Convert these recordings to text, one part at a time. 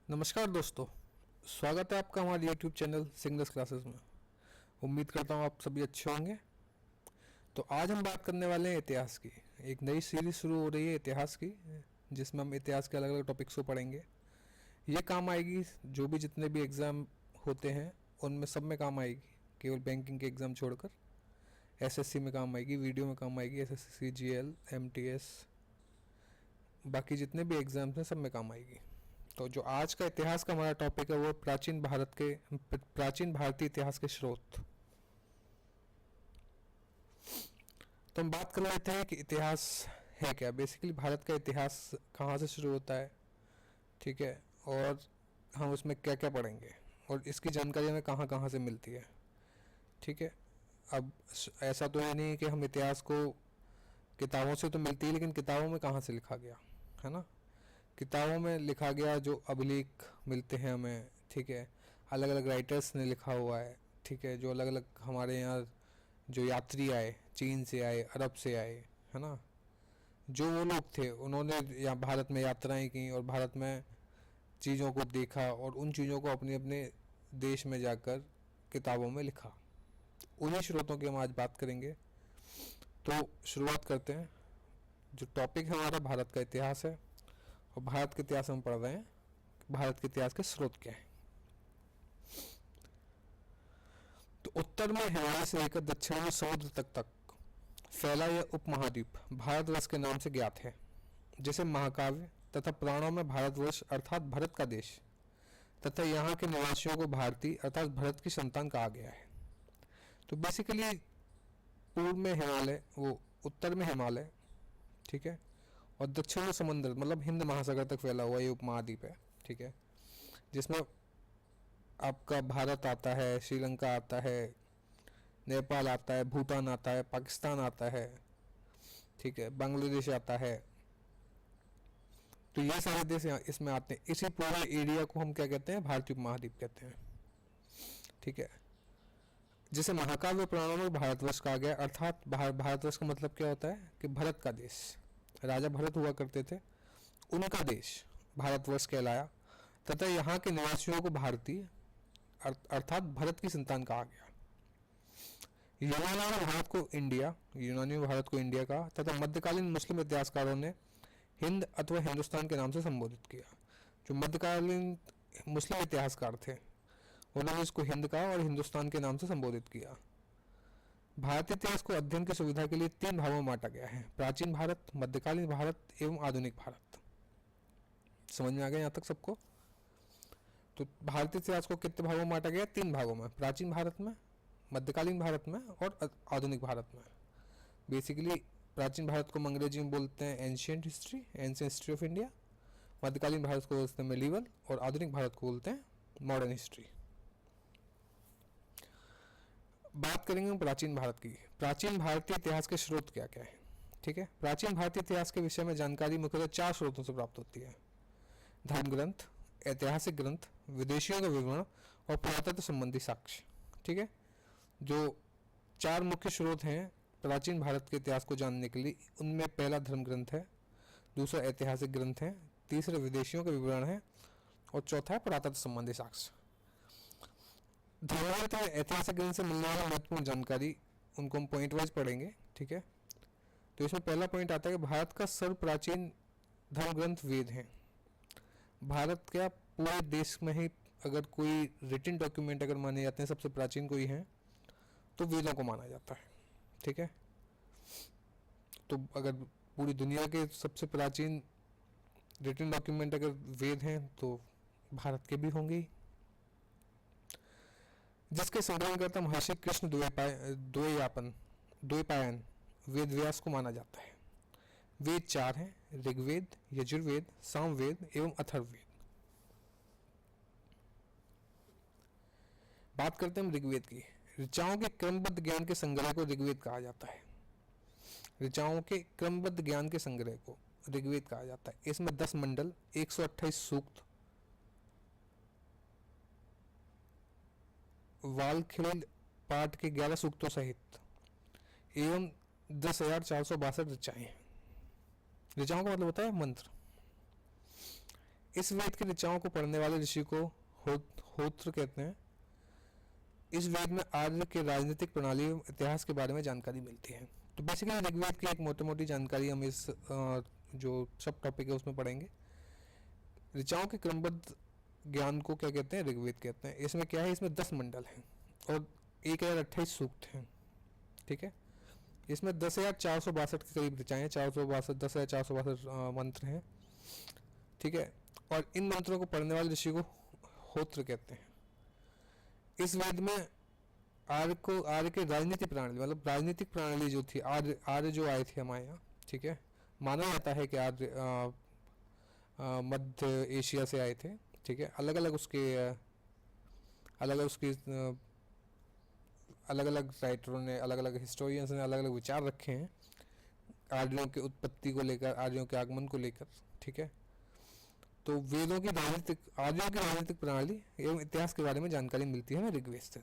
नमस्कार दोस्तों, स्वागत है आपका हमारे YouTube चैनल सिंगल्स क्लासेस में। उम्मीद करता हूँ आप सभी अच्छे होंगे। तो आज हम बात करने वाले हैं इतिहास की। एक नई सीरीज शुरू हो रही है इतिहास की, जिसमें हम इतिहास के अलग अलग टॉपिक्स को पढ़ेंगे। ये काम आएगी जो भी जितने भी एग्ज़ाम होते हैं उनमें सब में काम आएगी, केवल बैंकिंग के एग्ज़ाम छोड़कर। SSC में काम आएगी, वीडियो में काम आएगी, SSC GL MTS, बाकी जितने भी एग्ज़ाम्स हैं सब में काम आएगी। तो जो आज का इतिहास का हमारा टॉपिक है वो प्राचीन भारतीय इतिहास के स्रोत। तो हम बात कर लेते हैं कि इतिहास है क्या। बेसिकली भारत का इतिहास कहाँ से शुरू होता है, ठीक है, और हम उसमें क्या क्या पढ़ेंगे और इसकी जानकारी हमें कहाँ कहाँ से मिलती है, ठीक है। अब ऐसा तो है नहीं कि हम इतिहास को किताबों से तो मिलती है, लेकिन किताबों में कहाँ से लिखा गया है ना। किताबों में लिखा गया जो अभिलेख मिलते हैं हमें, ठीक है, अलग अलग राइटर्स ने लिखा हुआ है, ठीक है, जो अलग अलग हमारे यहाँ जो यात्री आए, चीन से आए, अरब से आए, है ना, जो वो लोग थे उन्होंने यहाँ भारत में यात्राएं की और भारत में चीज़ों को देखा और उन चीज़ों को अपने अपने देश में जाकर किताबों में लिखा। उन्हीं स्रोतों की हम आज बात करेंगे। तो शुरुआत करते हैं। जो टॉपिक हमारा भारत का इतिहास है और भारत के इतिहास में हम पढ़ रहे हैं भारत के इतिहास के स्रोत क्या है। तो उत्तर में हिमालय से लेकर दक्षिण में समुद्र तक फैला यह उपमहाद्वीप भारतवर्ष के नाम से ज्ञात है। जैसे महाकाव्य तथा पुराणों में भारतवर्ष अर्थात भरत का देश तथा यहाँ के निवासियों को भारतीय अर्थात भरत की संतान कहा गया है। तो बेसिकली पूर्व में हिमालय, वो उत्तर में हिमालय, ठीक है, और दक्षिण में समुद्र मतलब हिंद महासागर तक फैला हुआ ये उपमहाद्वीप है, ठीक है, जिसमें आपका भारत आता है, श्रीलंका आता है, नेपाल आता है, भूटान आता है, पाकिस्तान आता है, ठीक है, बांग्लादेश आता है। तो ये सारे देश इसमें आते हैं। इसी पूरे एरिया को हम क्या कहते हैं, भारतीय उपमहाद्वीप कहते हैं, ठीक है। जैसे महाकाव्य पुराणों में भारतवर्ष कहा गया, अर्थात भारतवर्ष का मतलब क्या होता है कि भरत का देश, राजा भरत हुआ करते थे, उनका देश भारतवर्ष कहलाया तथा यहाँ के निवासियों को भारतीय अर्थात भरत की संतान कहा गया। यूनानियों ने भारत को इंडिया कहा तथा मध्यकालीन मुस्लिम इतिहासकारों ने हिंद अथवा हिंदुस्तान के नाम से संबोधित किया। जो मध्यकालीन मुस्लिम इतिहासकार थे उन्होंने इसको हिंद कहा और हिंदुस्तान के नाम से संबोधित किया। भारतीय इतिहास को अध्ययन की सुविधा के लिए 3 भागों में बांटा गया है, प्राचीन भारत, मध्यकालीन भारत एवं आधुनिक भारत। समझ में आ गया यहाँ तक सबको। तो भारतीय इतिहास को कितने भागों में बांटा गया, 3 भागों में, प्राचीन भारत में, मध्यकालीन भारत में और आधुनिक भारत में। बेसिकली प्राचीन भारत को अंग्रेजी में बोलते हैं एंशियंट हिस्ट्री ऑफ इंडिया, मध्यकालीन भारत को बोलते हैं मेडिवल और आधुनिक भारत को बोलते हैं मॉडर्न हिस्ट्री। बात करेंगे प्राचीन भारत की। प्राचीन भारतीय इतिहास के स्रोत क्या क्या है, ठीक है। प्राचीन भारतीय इतिहास के विषय में जानकारी मुख्यतः 4 स्रोतों से प्राप्त होती है: धर्म ग्रंथ, ऐतिहासिक ग्रंथ, विदेशियों का विवरण और पुरातत्व संबंधी साक्ष्य, ठीक है। जो 4 मुख्य स्रोत हैं प्राचीन भारत के इतिहास को जानने के लिए, उनमें पहला धर्म ग्रंथ है, दूसरा ऐतिहासिक ग्रंथ है, तीसरा विदेशियों का विवरण है और चौथा है पुरातत्व संबंधी साक्ष्य। धर्म ग्रंथ ऐतिहासिक ग्रंथ से मिलने वाली महत्वपूर्ण जानकारी, उनको हम पॉइंट वाइज पढ़ेंगे, ठीक है। तो इसमें पहला पॉइंट आता है कि भारत का सर्व प्राचीन धर्म ग्रंथ वेद हैं। भारत का पूरे देश में ही अगर कोई रिटन डॉक्यूमेंट अगर माने जाते हैं सबसे प्राचीन कोई है तो वेदों को माना जाता है, ठीक है। तो अगर पूरी दुनिया के सबसे प्राचीन रिटन डॉक्यूमेंट अगर वेद हैं तो भारत के भी होंगे। जिसके संकलनकर्ता महर्षि कृष्ण द्वैपायन वेद व्यास को माना जाता है। वेद 4 हैं: ऋग्वेद, यजुर्वेद, सामवेद एवं अथर्ववेद। बात करते हैं ऋग्वेद की। ऋचाओं के क्रमबद्ध ज्ञान के संग्रह को ऋग्वेद कहा जाता है। ऋचाओं के क्रमबद्ध ज्ञान के संग्रह को ऋग्वेद कहा जाता है। इसमें 10 मंडल, 128 सूक्त, वालखिल पाठ के 11 सूक्तों सहित एवं 10,462 ऋचाएं हैं। ऋचाओं का मतलब होता है मंत्र। इस वेद के ऋचाओं को पढ़ने वाले ऋषि को होत्र कहते हैं। इस वेद में आर्य के राजनीतिक प्रणाली एवं इतिहास के बारे में जानकारी मिलती है। तो बेसिकली ऋग्वेद की एक मोटी मोटी जानकारी हम इस जो सब टॉपिक है उसमें पढ़ेंगे। ऋचाओं के क्रमबद्ध ज्ञान को क्या कहते हैं? ऋग्वेद कहते हैं। इसमें क्या है? इसमें 10 मंडल हैं और 1028 सूक्त हैं। ठीक है, इसमें 10,462 के करीब ऋचाएं हैं, 462 10,462 मंत्र हैं। ठीक है, और इन मंत्रों को पढ़ने वाले ऋषि को होत्र कहते हैं। इस वेद में आर्य के राजनीतिक प्रणाली, मतलब राजनीतिक प्रणाली जो थी, आर्य जो आए थे हमारे यहाँ, ठीक है, माना जाता है कि आर्य मध्य एशिया से आए थे। ठीक है, अलग अलग राइटरों ने, अलग अलग हिस्टोरियंस ने अलग अलग विचार रखे हैं आर्यों की उत्पत्ति को लेकर, आर्यों के आगमन को लेकर। ठीक है, तो आर्यों की राजनीतिक प्रणाली एवं इतिहास के बारे में जानकारी मिलती है हमें ऋग्वेद से।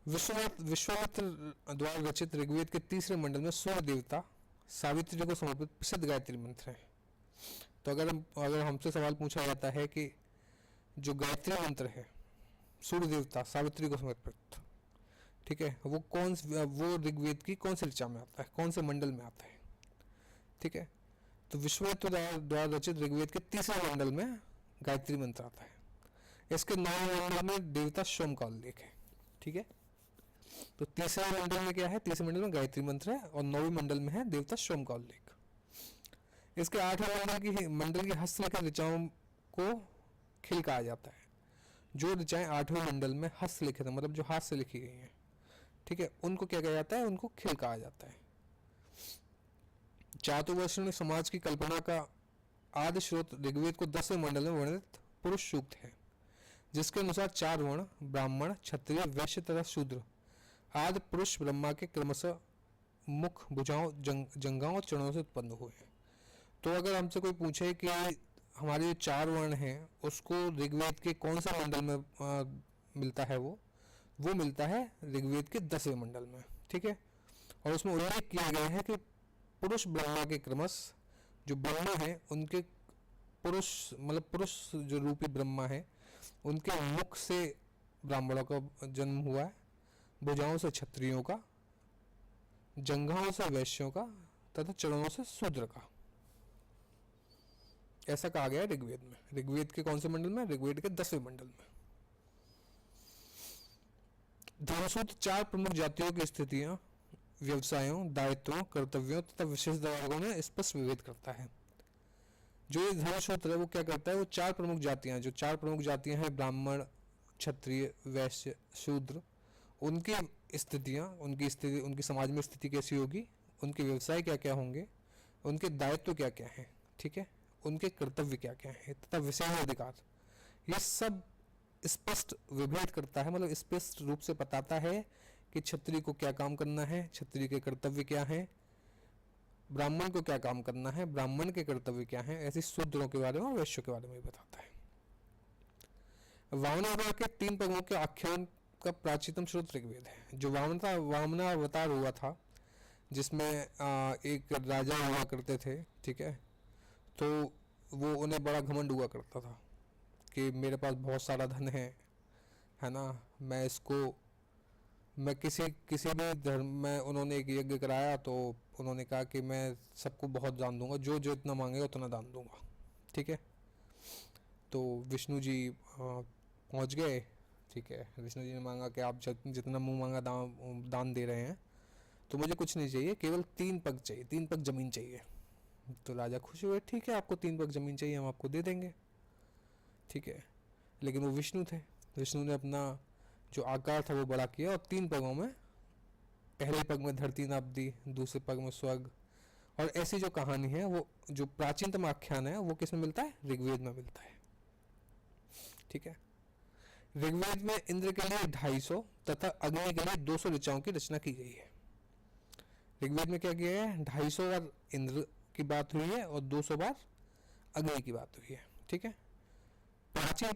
विश्वामित्र द्वारा रचित ऋग्वेद के तीसरे मंडल में सूर्य देवता सावित्री को समर्पित प्रसिद्ध गायत्री मंत्र है। तो अगर हमसे सवाल पूछा जाता है कि जो गायत्री मंत्र है सूर्य देवता सावित्री को समर्पित, ठीक है, वो ऋग्वेद की कौन से ऋचा में आता है, कौन से मंडल में आता है? ठीक है, तो विश्वामित्र द्वारा रचित ऋग्वेद के तीसरे मंडल में गायत्री मंत्र आता है। इसके 9वें मंडल में देवता सोम का उल्लेख है। ठीक है, तो तीसरे मंडल में क्या है? तीसरे मंडल में गायत्री मंत्र है और 9वें मंडल में है देवता सोम का उल्लेख। इसके 8वें मंडल की हस्तलिखित ऋचाओं को खिल कहा जाता है। जो ऋचाएं 8वें मंडल में हस्तलिखित है, मतलब जो हाथ से लिखी गई हैं, ठीक है, उनको क्या कहा जाता है? उनको खिल कहा जाता है। चातुर्वर्ण्य समाज की कल्पना का आदि स्रोत ऋग्वेद को 10वें मंडल में वर्णित पुरुष सूक्त है, जिसके अनुसार 4 वर्ण ब्राह्मण, क्षत्रिय, वैश्य तथा शूद्र आदि पुरुष ब्रह्मा के क्रमशः मुख, भुजाओं, जंघाओं और चरणों से उत्पन्न हुए हैं। तो अगर हमसे कोई पूछे कि हमारे जो 4 वर्ण हैं उसको ऋग्वेद के कौन सा मंडल में मिलता है, वो मिलता है ऋग्वेद के 10वें मंडल में। ठीक है, और उसमें उल्लेख किया गया है कि पुरुष ब्रह्मा के क्रमश जो ब्रह्मा है उनके पुरुष जो रूपी ब्रह्मा है उनके मुख से ब्राह्मणों का जन्म हुआ है, भुजाओं से क्षत्रियों का, जंघाओं से वैश्यों का तथा चरणों से शूद्र का। ऐसा कहा गया है ऋग्वेद में। ऋग्वेद के कौन से मंडल में? ऋग्वेद के 10वें मंडल में। धर्मसूत्र 4 प्रमुख जातियों की स्थितियां, व्यवसायों, दायित्वों, कर्तव्यों तथा विशेष वर्गों में स्पष्ट विभेद करता है। जो ये धर्मसूत्र है वो क्या करता है? वो 4 प्रमुख जातियां हैं ब्राह्मण, क्षत्रिय, वैश्य, शूद्र, उनकी स्थितियां, उनकी समाज में स्थिति कैसी होगी, उनके व्यवसाय क्या क्या होंगे, उनके दायित्व क्या क्या हैं, ठीक है, उनके कर्तव्य क्या क्या हैं तथा विशेष अधिकार, ये सब स्पष्ट विभेद करता है। मतलब स्पष्ट रूप से बताता है कि क्षत्रिय को क्या काम करना है, क्षत्रिय के कर्तव्य क्या हैं, ब्राह्मण को क्या काम करना है, ब्राह्मण के कर्तव्य क्या हैं, ऐसे शूद्रों के बारे में और वैश्यों के बारे में बताता है। वामनावतार के 3 पगों के आख्यान का प्राचीनतम स्रोत ऋग्वेद है। जो वामनावतार हुआ था जिसमें एक राजा हुआ करते थे, ठीक है, तो वो उन्हें बड़ा घमंड हुआ करता था कि मेरे पास बहुत सारा धन है ना, मैं किसी भी धर्म में, उन्होंने एक यज्ञ कराया तो उन्होंने कहा कि मैं सबको बहुत दान दूंगा, जो इतना मांगेगा उतना दान दूंगा। ठीक है, तो विष्णु जी पहुंच गए। ठीक है, विष्णु जी ने मांगा कि आप जितना मुंह मांगा दान दे रहे हैं, तो मुझे कुछ नहीं चाहिए, केवल 3 पग चाहिए, 3 पग जमीन चाहिए। तो राजा खुश हुए, ठीक है, आपको 3 पग जमीन चाहिए, हम आपको दे देंगे। ठीक है, लेकिन वो विष्णु थे, विष्णु ने अपना जो आकार था वो बड़ा किया और 3 पगों में, पहले पग में धरती नाप दी, दूसरे पग में स्वर्ग, और ऐसी जो कहानी है, वो जो प्राचीनतम आख्यान है, वो किस में मिलता है? ऋग्वेद में मिलता है। ठीक है, ऋग्वेद में इंद्र के लिए 250 तथा अग्नि के लिए 200 ऋचाओं की रचना की गई है। ऋग्वेद में क्या किया है? 250 बार इंद्र की बात हुई है और 200 बार अग्नि की बात हुई है। ठीक है, प्राचीन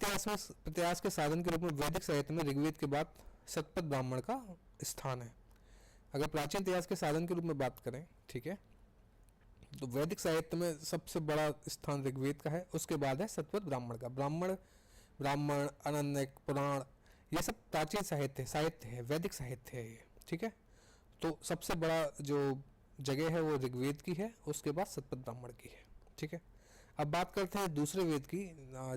इतिहास के साधन के रूप में वैदिक साहित्य में ऋग्वेद के बाद शतपथ ब्राह्मण का स्थान है। अगर प्राचीन इतिहास के साधन के रूप में बात करें, ठीक है, तो वैदिक साहित्य में सबसे बड़ा स्थान ऋग्वेद का है, उसके बाद है सतपथ ब्राह्मण का। ब्राह्मण अरण्यक पुराण ये सब प्राचीन साहित्य है, वैदिक साहित्य है ये, ठीक है। तो सबसे बड़ा जो जगह है वो ऋग्वेद की है, उसके बाद सतपथ ब्राह्मण की है, ठीक है। अब बात करते हैं दूसरे वेद की,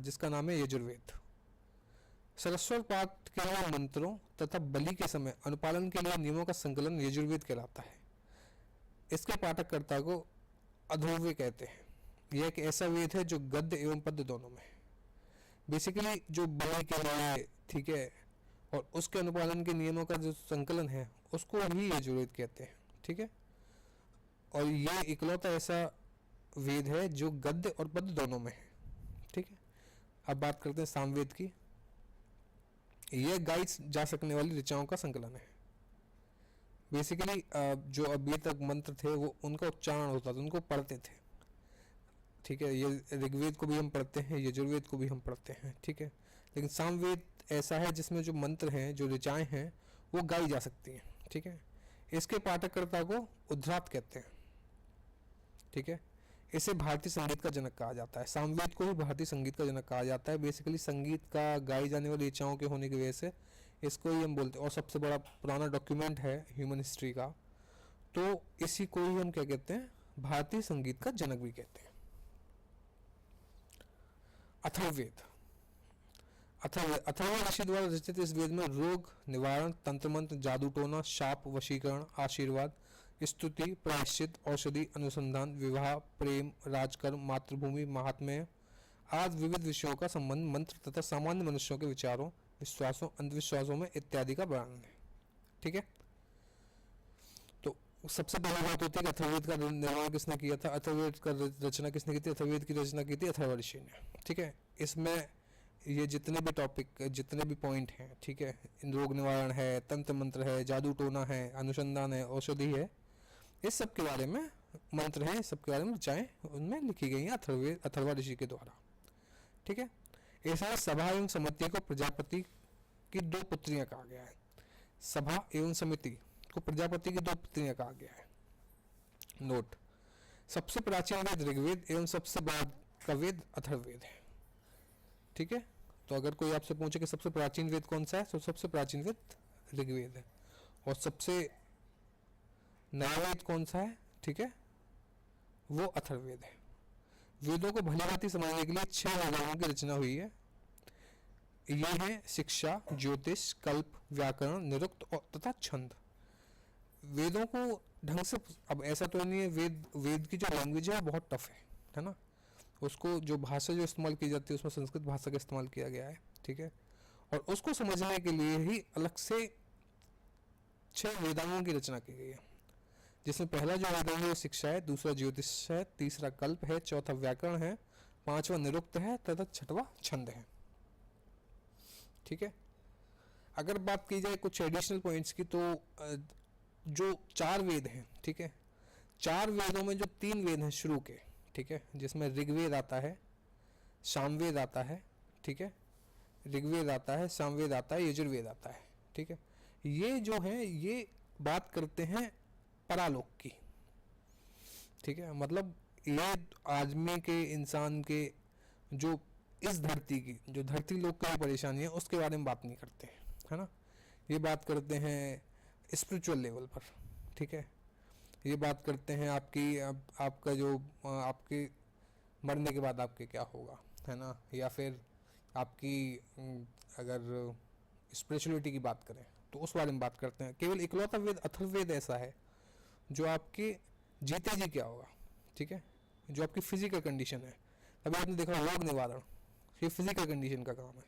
जिसका नाम है यजुर्वेद। सरस्वत पाठ के लिए मंत्रों तथा बलि के समय अनुपालन के लिए नियमों का संकलन यजुर्वेद कहलाता है। इसके पाठककर्ता को अथर्ववेद कहते हैं। यह एक ऐसा वेद है जो गद्य एवं पद्य दोनों में है। बेसिकली जो बलि के लिए, ठीक है, और उसके अनुपालन के नियमों का जो संकलन है उसको ही यजुर्वेद कहते हैं, ठीक है। और ये इकलौता ऐसा वेद है जो गद्य और पद्य दोनों में है, ठीक है। अब बात करते हैं सामवेद की। यह गाई जा सकने वाली ऋचाओं का संकलन है। बेसिकली जो अभी तक मंत्र थे वो उनका उच्चारण होता था, उनको पढ़ते थे, ठीक है। ये ऋग्वेद को भी हम पढ़ते हैं, यजुर्वेद को भी हम पढ़ते हैं, ठीक है। लेकिन सामवेद ऐसा है जिसमें जो मंत्र हैं, जो ऋचाएं हैं, वो गाई जा सकती हैं, ठीक है। इसके पाठककर्ता को उद्धरात कहते हैं, ठीक है। इसे भारतीय संगीत का जनक कहा जाता है। सामवेद को ही भारतीय संगीत का जनक कहा जाता है। बेसिकली संगीत का गाई जाने वाली ऋचाओं के होने की वजह से इसको ही हम बोलते हैं। और सबसे बड़ा पुराना डॉक्यूमेंट है ह्यूमन हिस्ट्री का, तो इसी को ही हम क्या कहते हैं, भारतीय संगीत का जनक भी कहते हैं। अथर्ववेद। अथर्व ऋषि द्वारा रचित इस वेद में रोग निवारण, तंत्र मंत्र, जादू टोना, शाप, वशीकरण, आशीर्वाद, स्तुति, प्रायश्चित, औषधि, अनुसंधान, विवाह, प्रेम, राजकर्म, मातृभूमि, महात्म्य आदि विविध विषयों का संबंध मंत्र तथा सामान्य मनुष्यों के विचारों, विश्वासों, अंधविश्वासों में इत्यादि का वर्णन है, ठीक है। तो सबसे पहली बात होती है कि अथर्ववेद का निर्माण किसने किया था, अथर्ववेद का रचना किसने की थी। अथर्ववेद की रचना की थी अथर्व ऋषि ने, ठीक है। इसमें ये जितने भी टॉपिक, जितने भी पॉइंट हैं, ठीक है, रोग निवारण है, तंत्र मंत्र है, जादू टोना है, अनुसंधान है, औषधि है, इस सब के बारे में मंत्र हैं, इस सब के बारे में ऋचाएं उनमें लिखी गई हैं अथर्व ऋषि के द्वारा, ठीक है। इसमें सभा एवं समिति को प्रजापति की दो पुत्रियां कहा गया है। सभा एवं समिति को प्रजापति की दो पुत्रियां कहा गया है। नोट, सबसे प्राचीन वेद ऋग्वेद एवं सबसे बाद का वेद अथर्ववेद है, ठीक है। तो अगर कोई आपसे पूछे कि सबसे प्राचीन वेद कौन सा है, तो सबसे प्राचीन वेद ऋग्वेद है। और सबसे नया वेद कौन सा है, ठीक है, वो अथर्ववेद है। वेदों को भलीभांति समझने के लिए 6 वेदांगों की रचना हुई है। ये हैं शिक्षा, ज्योतिष, कल्प, व्याकरण, निरुक्त और तथा छंद। वेदों को ढंग से, अब ऐसा तो नहीं है, वेद की जो लैंग्वेज है बहुत टफ है ना। उसको जो भाषा जो इस्तेमाल की जाती है उसमें संस्कृत भाषा का इस्तेमाल किया गया है, ठीक है। और उसको समझने के लिए ही अलग से 6 वेदांगों की रचना की गई है, जिसमें पहला जो वेदांग है वो शिक्षा है, दूसरा ज्योतिष है, तीसरा कल्प है, चौथा व्याकरण है, पांचवा निरुक्त है तथा छठवां छंद है, ठीक है। अगर बात की जाए कुछ एडिशनल पॉइंट्स की, तो जो 4 वेद हैं, ठीक है, 4 वेदों में जो 3 वेद हैं शुरू के, ठीक है, जिसमें ऋग्वेद आता है, सामवेद आता है, ठीक है, ऋग्वेद आता है, सामवेद आता है, यजुर्वेद आता है, ठीक है। ये जो है ये बात करते हैं परालोक की, ठीक है। मतलब ये आदमी के, इंसान के, जो इस धरती की, जो धरती लोक की परेशानी है उसके बारे में बात नहीं करते हैं, है ना। ये बात करते हैं स्पिरिचुअल लेवल पर, ठीक है। ये बात करते हैं आपकी आपका जो आपके मरने के बाद आपके क्या होगा, है ना, या फिर आपकी अगर स्पिरिचुअलिटी की बात करें तो उस बारे में बात करते हैं। केवल इकलौता वेद अथर्ववेद ऐसा है जो आपके जीते जी क्या होगा, ठीक है, जो आपकी फिजिकल कंडीशन है। अभी आपने देखा रोग निवारण, ये फिजिकल कंडीशन का काम है।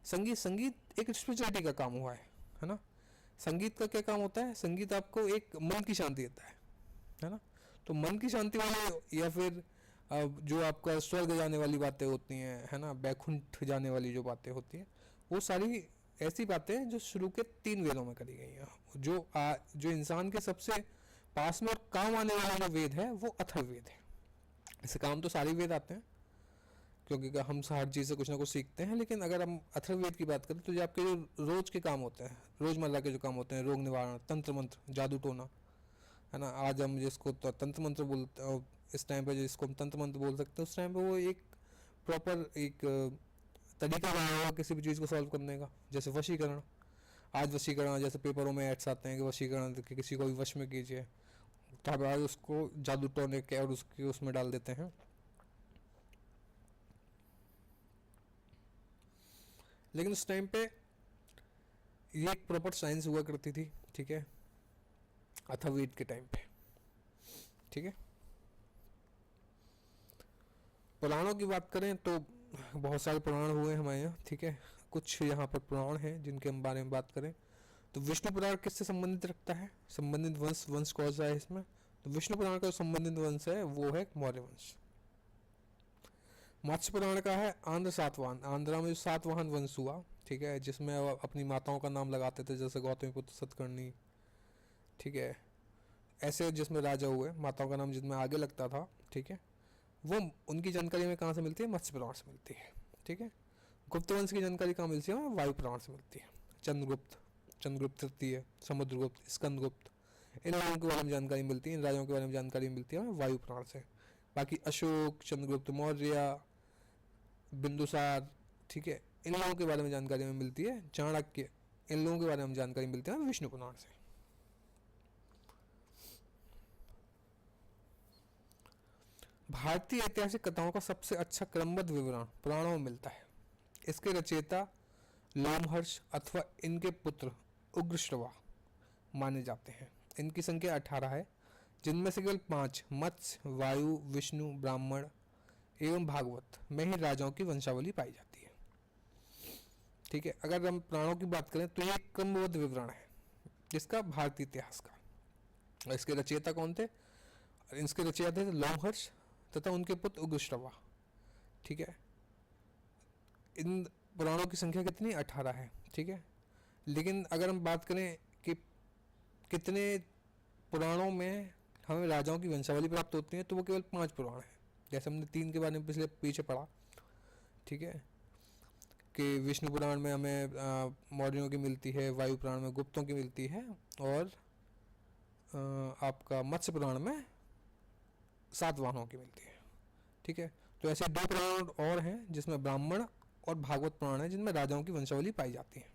संगीत एक स्पिरिचुअलिटी का काम हुआ है ना। संगीत का क्या काम होता है, संगीत आपको एक मन की शांति देता है ना। तो मन की शांति वाले, या फिर जो आपका स्वर्ग जाने वाली बातें होती हैं, है ना, बैकुंठ जाने वाली जो बातें होती हैं, वो सारी ऐसी बातें जो शुरू के 3 वेदों में करी गई हैं। जो इंसान के सबसे पास में और काम आने वाला जो वेद है वो अथर्ववेद है। इसे काम तो सारे वेद आते हैं, क्योंकि हम हर चीज़ से कुछ ना कुछ सीखते हैं। लेकिन अगर हम अथर्ववेद की बात करें तो जो आपके जो रोज के काम होते हैं, रोजमर्रा के जो काम होते हैं, रोग निवारण, तंत्र मंत्र, जादू टोना, है ना, आज हम जिसको तो तंत्र मंत्र बोलते हैं, इस टाइम पे जिसको हम तंत्र मंत्र बोल सकते हैं, उस टाइम पे वो एक प्रॉपर एक तरीका बनाया हुआ किसी भी चीज़ को सॉल्व करने का। जैसे वशीकरण, आज वशीकरण जैसे पेपरों में एड्स आते हैं कि वशीकरण कि किसी को भी वश में कीजिए, तो अब आज उसको जादू टोने के और उसके उसमें डाल देते हैं। लेकिन उस टाइम पे ये एक प्रॉपर साइंस हुआ करती थी, ठीक है, अथर्ववेद के टाइम पे, ठीक है। पुराणों की बात करें तो बहुत सारे पुराण हुए हमारे यहाँ, ठीक है। कुछ यहाँ पर पुराण हैं जिनके हम बारे में बात करें तो विष्णु पुराण किससे संबंधित रखता है, संबंधित वंश कौन सा है इसमें, तो विष्णु पुराण का जो संबंधित वंश है वो है मौर्य वंश। मत्स्य पुराण का है आंध्र सातवाहन, आंध्रा में जो सातवाहन वंश हुआ, ठीक है, जिसमें अपनी माताओं का नाम लगाते थे, जैसे गौतमी पुत्र सतकर्णी, ठीक है, ऐसे जिसमें राजा हुए माताओं का नाम जिसमें आगे लगता था, ठीक है, वो उनकी जानकारी में कहाँ से मिलती है, मत्स्य पुराण से मिलती है, ठीक है। गुप्त वंश की जानकारी कहाँ मिलती है, वायु पुराण से मिलती है। चंद्रगुप्त, चंद्रगुप्त तृतीय, समुद्रगुप्त, स्कंदगुप्त, इन लोगों के बारे में जानकारी मिलती है, इन राजाओं के बारे में जानकारी मिलती है वायु पुराण से। बाकी अशोक, चंद्रगुप्त मौर्य, बिंदुसार, ठीक है, इन लोगों के बारे में जानकारी में मिलती है, चाणक्य, इन लोगों के बारे में जानकारी मिलती है विष्णु पुराण से। भारतीय ऐतिहासिक कथाओं का सबसे अच्छा क्रमबद्ध विवरण पुराणों में मिलता है। इसके रचयिता लोमहर्ष अथवा इनके पुत्र उग्रश्रवा माने जाते हैं। इनकी संख्या 18 है, जिनमें से केवल 5 मत्स्य, वायु, विष्णु, ब्राह्मण एवं भागवत में ही राजाओं की वंशावली पाई जाती है, ठीक है। अगर हम पुराणों की बात करें तो ये क्रमबद्ध विवरण है जिसका भारतीय इतिहास का। और इसके रचयिता कौन थे, इसके रचयिता थे लोमहर्ष तथा उनके पुत्र उग्रश्रवा, ठीक है। इन पुराणों की संख्या कितनी, 18 है, ठीक है। लेकिन अगर हम बात करें कि कितने पुराणों में हमें राजाओं की वंशावली प्राप्त होती है, तो वो केवल 5 पुराण हैं। जैसे हमने 3 के बारे में पिछले पीछे पढ़ा, ठीक है, कि विष्णु पुराण में हमें मौर्यों की मिलती है, वायु पुराण में गुप्तों की मिलती है, और आपका मत्स्य पुराण में सातवाहनों की मिलती है, ठीक है। तो ऐसे 2 पुराण और हैं जिसमें ब्राह्मण और भागवत पुराण है जिनमें राजाओं की वंशावली पाई जाती है।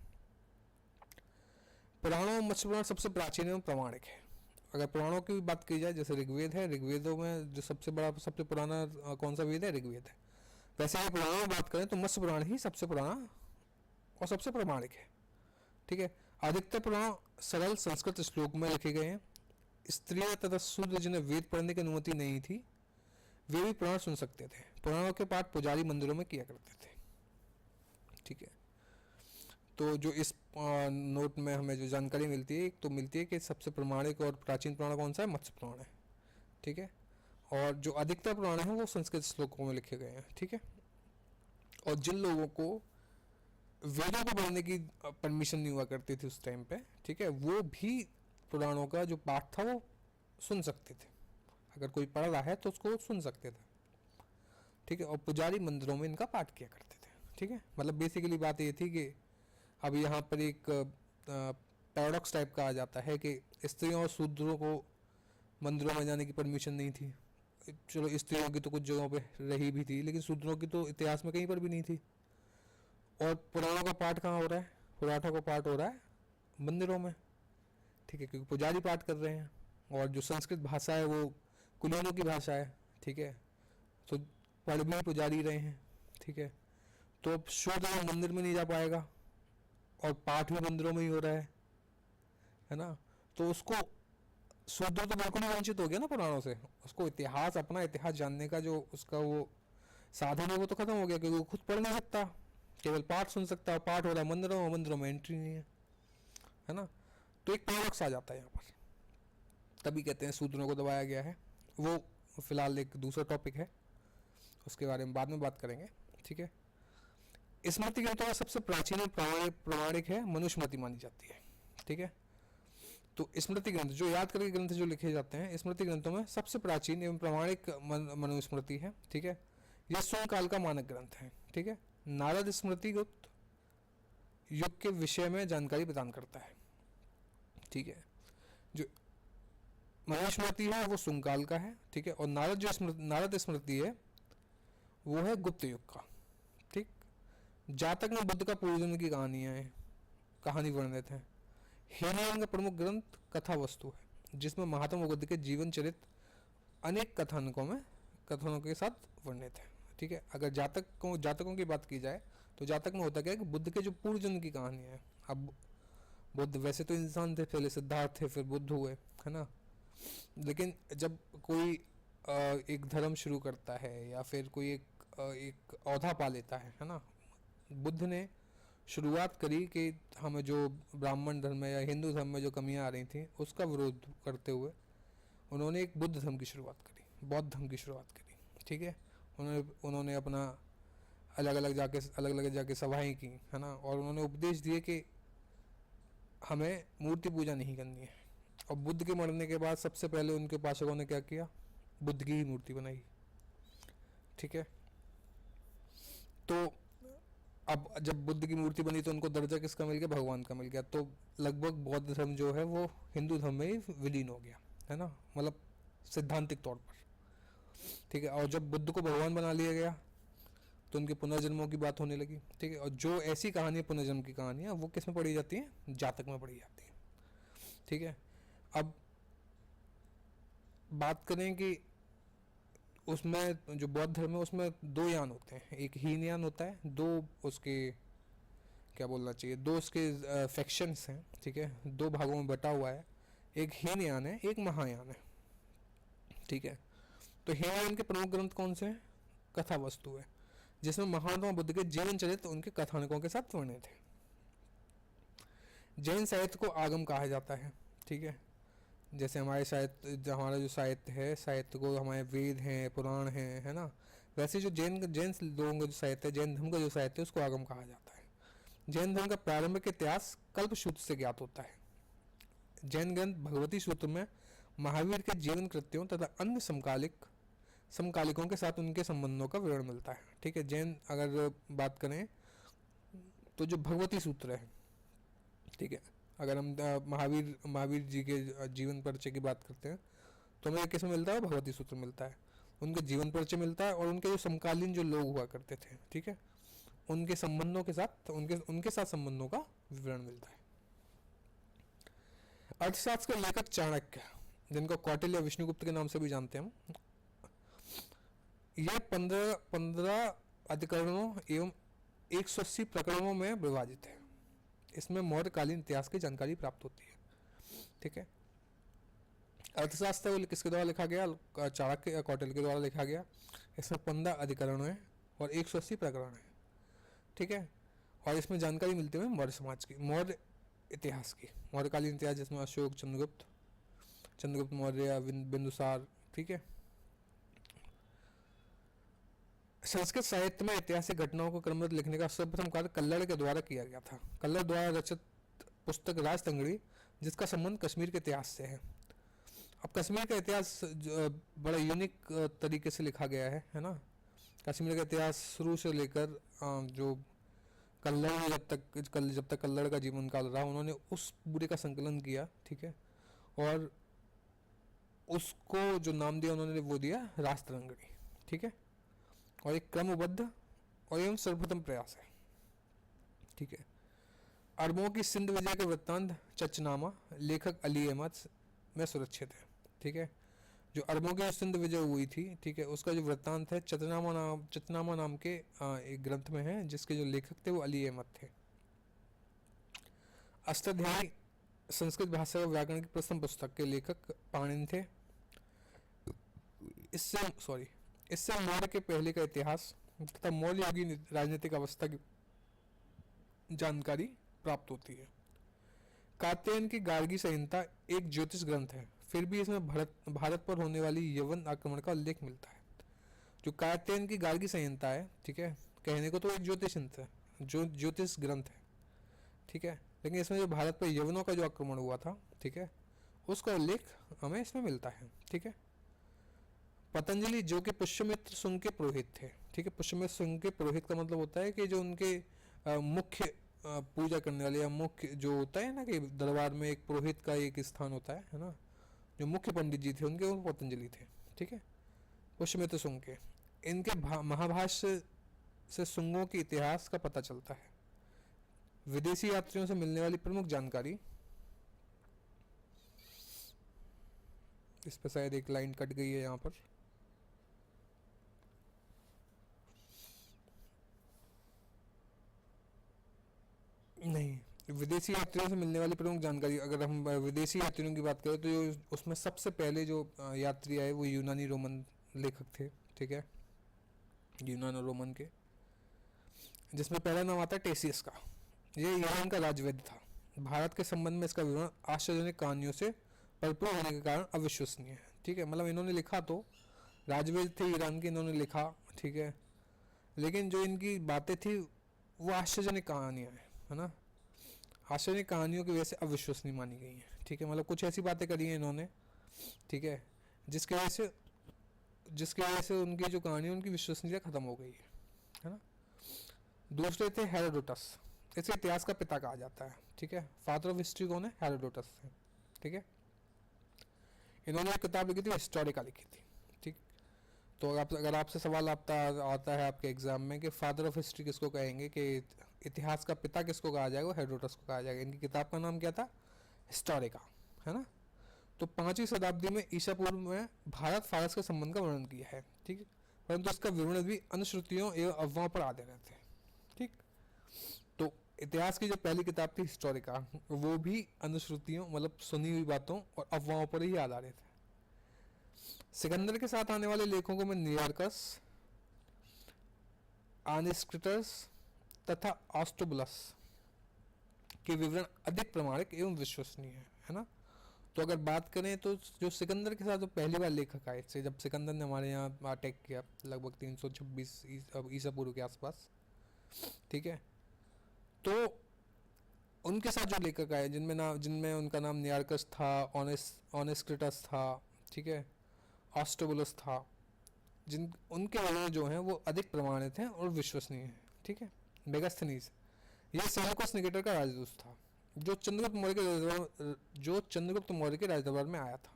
पुराणों में मत्स्य पुराण सबसे प्राचीन एवं प्रामाणिक है। अगर पुराणों की बात की जाए, जैसे ऋग्वेद है, ऋग्वेदों में जो सबसे बड़ा सबसे पुराना कौन सा वेद है, ऋग्वेद है। वैसे अगर पुराणों में बात करें तो मत्स्य पुराण ही सबसे पुराना और सबसे प्रामाणिक है, ठीक है। अधिकतर पुराण सरल संस्कृत श्लोक में लिखे गए हैं। स्त्रियां तथा शूद्र जिन्हें वेद पढ़ने की अनुमति नहीं थी वे भी पुराण सुन सकते थे। पुराणों के पाठ पुजारी मंदिरों में किया करते थे, ठीक है। तो जो इस नोट में हमें जो जानकारी मिलती है, एक तो मिलती है कि सबसे प्रामाणिक और प्राचीन पुराण कौन सा है, मत्स्य पुराण है, ठीक है। और जो अधिकतर पुराण है वो संस्कृत श्लोकों में लिखे गए हैं, ठीक है। और जिन लोगों को वेदों को पढ़ने की परमिशन नहीं हुआ करती थी उस टाइम पे, ठीक है, वो भी पुराणों का जो पाठ था वो सुन सकते थे। अगर कोई पढ़ रहा है तो उसको सुन सकते थे, ठीक है। और पुजारी मंदिरों में इनका पाठ किया करते थे, ठीक है। मतलब बेसिकली बात ये थी कि अब यहाँ पर एक पैराडॉक्स टाइप का आ जाता है कि स्त्रियों और शूद्रों को मंदिरों में जाने की परमिशन नहीं थी। चलो स्त्रियों की तो कुछ जगहों पे रही भी थी, लेकिन शूद्रों की तो इतिहास में कहीं पर भी नहीं थी। और पुराणों का पाठ कहाँ हो रहा है, पुराणों का पाठ हो रहा है मंदिरों में, ठीक है, क्योंकि पुजारी पाठ कर रहे हैं। और जो संस्कृत भाषा है वो कुलीनों की भाषा है, ठीक है, तो पढ़ भी पुजारी रहे हैं, ठीक है। तो अब शूद्र मंदिर में नहीं जा पाएगा और पाठ भी मंदिरों में ही हो रहा है ना। तो उसको शूद्र तो बिल्कुल ही वंचित हो गया ना पुराणों से। उसको इतिहास, अपना इतिहास जानने का जो उसका वो साधन है वो तो खत्म हो गया, क्योंकि वो खुद पढ़ नहीं सकता, केवल पाठ सुन सकता है। पाठ हो रहा है मंदिरों में एंट्री नहीं है ना। तो एक पैराडॉक्स आ जाता है यहाँ पर, तभी कहते हैं शूद्रों को दबाया गया है। वो फिलहाल एक दूसरा टॉपिक है, उसके बारे में बाद में बात करेंगे, ठीक है। स्मृति ग्रंथों का सबसे प्राचीन और प्रामाणिक है मनुस्मृति मानी जाती है, ठीक है। तो स्मृति ग्रंथ जो याद करके ग्रंथ जो लिखे जाते हैं, स्मृति ग्रंथों में सबसे प्राचीन एवं प्रामाणिक मनुस्मृति है, ठीक है। यह स्वर्ण काल का मानक ग्रंथ है, ठीक है। नारद स्मृति गुप्त युग के विषय में जानकारी प्रदान करता है, ठीक है। जो मनुस्मृति है वो शुंगाल का है, ठीक है। और नारद स्मृति है वो है गुप्त युग का, ठीक। जातक में बुद्ध का पूर्वजन्म की कहानी वर्णित है। हीनयान का प्रमुख ग्रंथ कथा वस्तु है, जिसमें महात्मा बुद्ध के जीवन चरित्र अनेक कथनों के साथ वर्णित है, ठीक है। अगर जातकों की बात की जाए तो जातक में होता क्या है कि बुद्ध के जो पूर्व जन्म की कहानी है। अब बुद्ध वैसे तो इंसान थे, पहले सिद्धार्थ थे, फिर बुद्ध हुए, है ना। लेकिन जब कोई एक धर्म शुरू करता है या फिर कोई एक औधा पा लेता है ना। बुद्ध ने शुरुआत करी कि हमें जो ब्राह्मण धर्म में या हिंदू धर्म में जो कमियां आ रही थी उसका विरोध करते हुए उन्होंने एक बुद्ध धर्म की शुरुआत करी, बौद्ध धर्म की शुरुआत करी, ठीक है। उन्होंने अपना अलग अलग जाके सभाएं की, है ना। और उन्होंने उपदेश दिए कि हमें मूर्ति पूजा नहीं करनी है। और बुद्ध के मरने के बाद सबसे पहले उनके उपासकों ने क्या किया, बुद्ध की ही मूर्ति बनाई, ठीक है। तो अब जब बुद्ध की मूर्ति बनी तो उनको दर्जा किसका मिल गया, भगवान का मिल गया। तो लगभग बौद्ध धर्म जो है वो हिंदू धर्म में ही विलीन हो गया, है ना, मतलब सिद्धांतिक तौर पर, ठीक है। और जब बुद्ध को भगवान बना लिया गया तो उनके पुनर्जन्मों की बात होने लगी, ठीक है। और जो ऐसी कहानी पुनर्जन्म की कहानी है वो किस में पढ़ी जाती है, जातक में पढ़ी जाती है, ठीक है। अब बात करें कि उसमें जो बौद्ध धर्म है उसमें दो यान होते हैं, एक हीन यान होता है, दो उसके क्या बोलना चाहिए, दो उसके फैक्शंस हैं, ठीक है, दो भागों में बटा हुआ है। एक हीन यान है, एक महायान है, ठीक है। तो हीन यान के प्रमुख ग्रंथ कौन से हैं, कथा वस्तु है, जिसमें महात्मा बुद्ध के जीवन चरित्र उनके कथानकों के साथ वर्णित है। जैन साहित्य को आगम कहा जाता है, ठीक है। जैसे हमारा जो साहित्य है, साहित्य को हमारे वेद हैं, पुराण हैं, है ना। वैसे जो जैन लोगों का जो साहित्य है, जैन धर्म का जो साहित्य है उसको आगम कहा जाता है। जैन धर्म का प्रारंभिक इतिहास कल्पसूत्र से ज्ञात होता है। जैन ग्रंथ भगवती सूत्र में महावीर के जीवन कृत्यों तथा अन्य समकालिकों के साथ उनके संबंधों का विवरण मिलता है, ठीक है। जैन अगर बात करें तो जो भगवती सूत्र है, ठीक है, अगर हम महावीर जी के जीवन परिचय की बात करते हैं तो हमें किस में मिलता है, भगवती सूत्र मिलता है। उनके जीवन परिचय मिलता है और उनके जो समकालीन जो लोग हुआ करते थे, ठीक है, उनके संबंधों के साथ उनके साथ संबंधों का विवरण मिलता है। अर्थशास्त्र के लेखक चाणक्य, जिनको कौटिल्य या विष्णुगुप्त के नाम से भी जानते हैं हम, यह 15 अधिकरणों एवं 180 प्रकरणों में विभाजित है। इसमें मौर्यकालीन इतिहास की जानकारी प्राप्त होती है, ठीक है। अर्थशास्त्र किसके द्वारा लिखा गया, चाणक्य या कौटिल्य के द्वारा लिखा गया। इसमें 15 अधिकरण है और 180 प्रकरण है, ठीक है। और इसमें जानकारी मिलती है मौर्य समाज की, मौर्य इतिहास की, मौर्यकालीन इतिहास, जिसमें अशोक, चंद्रगुप्त मौर्य, बिंदुसार, ठीक है। संस्कृत साहित्य में ऐतिहासिक घटनाओं को क्रमबद्ध लिखने का सर्वप्रथम कार्य कल्लड़ के द्वारा किया गया था। कल्लड़ द्वारा रचित पुस्तक राजतंगड़ी, जिसका संबंध कश्मीर के इतिहास से है। अब कश्मीर का इतिहास बड़ा यूनिक तरीके से लिखा गया है ना। कश्मीर का इतिहास शुरू से लेकर जो कल्लड़ ने जब तक कल्लड़ का जीवन काल रहा, उन्होंने उस पूरे का संकलन किया, ठीक है। और उसको जो नाम दिया उन्होंने वो दिया राजतरंगिणी, ठीक है। और एक क्रमबद्ध और एवं सर्वप्रथम प्रयास है, ठीक है। अरबों की सिंध विजय के वृत्तांत चचनामा लेखक अली अहमद में सुरक्षित है, ठीक है। जो अरबों की सिंध विजय हुई थी, ठीक है, उसका जो वृत्तांत है चतनामा नाम के एक ग्रंथ में है, जिसके जो लेखक थे वो अली अहमद थे। अष्टाध्यायी संस्कृत भाषा और व्याकरण की प्रथम पुस्तक के लेखक पाणिनि थे। इससे मौर्य के पहले का इतिहास तथा मौर्य युगीन राजनीतिक अवस्था की जानकारी प्राप्त होती है। कात्यायन की गार्गी संहिता एक ज्योतिष ग्रंथ है, फिर भी इसमें भारत पर होने वाली यवन आक्रमण का उल्लेख मिलता है। जो कात्यायन की गार्गी संहिता है, ठीक है, कहने को तो एक ज्योतिष ग्रंथ है, ठीक है, लेकिन इसमें जो भारत पर यवनों का जो आक्रमण हुआ था, ठीक है, उसका उल्लेख हमें इसमें मिलता है, ठीक है। पतंजलि, जो कि पुष्यमित्र शुंग के पुरोहित थे, ठीक है। पुष्यमित्र शुंग के पुरोहित का मतलब होता है कि जो उनके मुख्य पूजा करने वाले या मुख्य जो होता है ना, कि दरबार में एक पुरोहित का एक स्थान होता है ना, जो मुख्य पंडित जी थे उनके वो पतंजलि थे, ठीक है। पुष्यमित्र शुंग के, इनके महाभाष्य से शुंगों के इतिहास का पता चलता है। विदेशी यात्रियों से मिलने वाली प्रमुख जानकारी, इस पर शायद एक लाइन कट गई है यहाँ पर, नहीं, विदेशी यात्रियों से मिलने वाली प्रमुख जानकारी, अगर हम विदेशी यात्रियों की बात करें तो उसमें सबसे पहले जो यात्री आए वो यूनानी रोमन लेखक थे, ठीक है, यूनान और रोमन के, जिसमें पहला नाम आता है टेसियस का। ये ईरान का राजवैद्य था। भारत के संबंध में इसका विवरण आश्चर्यजनक कहानियों से भरपूर होने के कारण अविश्वसनीय है, ठीक है। मतलब इन्होंने लिखा तो राजवैद्य थे ईरान के, इन्होंने लिखा, ठीक है, लेकिन जो इनकी बातें थी वो आश्चर्यजनक कहानियाँ हैं, है ना, आश्चर्यजनक कहानियों की वजह से अविश्वसनीय मानी गई हैं, ठीक है। मतलब कुछ ऐसी बातें करी हैं इन्होंने, ठीक है, जिसकी वजह से उनकी जो कहानी है उनकी विश्वसनीयता खत्म हो गई है ना। दूसरे थे हेरोडोटस, इसे इतिहास का पिता कहा जाता है, ठीक है। फादर ऑफ हिस्ट्री कौन है? हेरोडोटस है, ठीक है। इन्होंने एक किताब लिखी थी, हिस्टोरिका लिखी थी, ठीक। तो अगर आपसे सवाल आता है आपके एग्जाम में कि फादर ऑफ हिस्ट्री किसको कहेंगे, कि इतिहास का पिता किसको कहा जाएगा, हेरोडोटस को कहा जाएगा। इनकी किताब का नाम क्या था? हिस्टोरिका, है ना। तो 5वीं शताब्दी में ईसा पूर्व में भारत फारस के संबंध का वर्णन किया है, ठीक है, परंतु इसका विवरण भी अनुश्रुतियों एवं अफवाहों पर आधारित है, ठीक। तो इतिहास की जो पहली किताब थी हिस्टोरिका, वो भी अनुश्रुतियों मतलब सुनी हुई बातों और अफवाहों पर ही आधारित है। सिकंदर के साथ आने वाले लेखकों में नियार्कस, आनिस्क्रिटस तथा ऑस्ट्रोबुलस के विवरण अधिक प्रमाणिक एवं विश्वसनीय है ना। तो अगर बात करें तो जो सिकंदर के साथ जो पहली बार लेखक आए थे, जब सिकंदर ने हमारे यहाँ अटैक किया लगभग 326 ईसा पूर्व के आसपास, ठीक है, तो उनके साथ जो लेखक आए जिनमें उनका नाम नियार्कस था, ऑनेस्क्रिटस था, ठीक है, ऑस्ट्रोबुलस था, जिन उनके विवरण जो हैं वो अधिक प्रमाणित हैं और विश्वसनीय हैं, ठीक है। मेगास्थनीज, यह सेल्यूकस निकेटर का राजदूत था जो चंद्रगुप्त मौर्य के राजदरबार में आया था।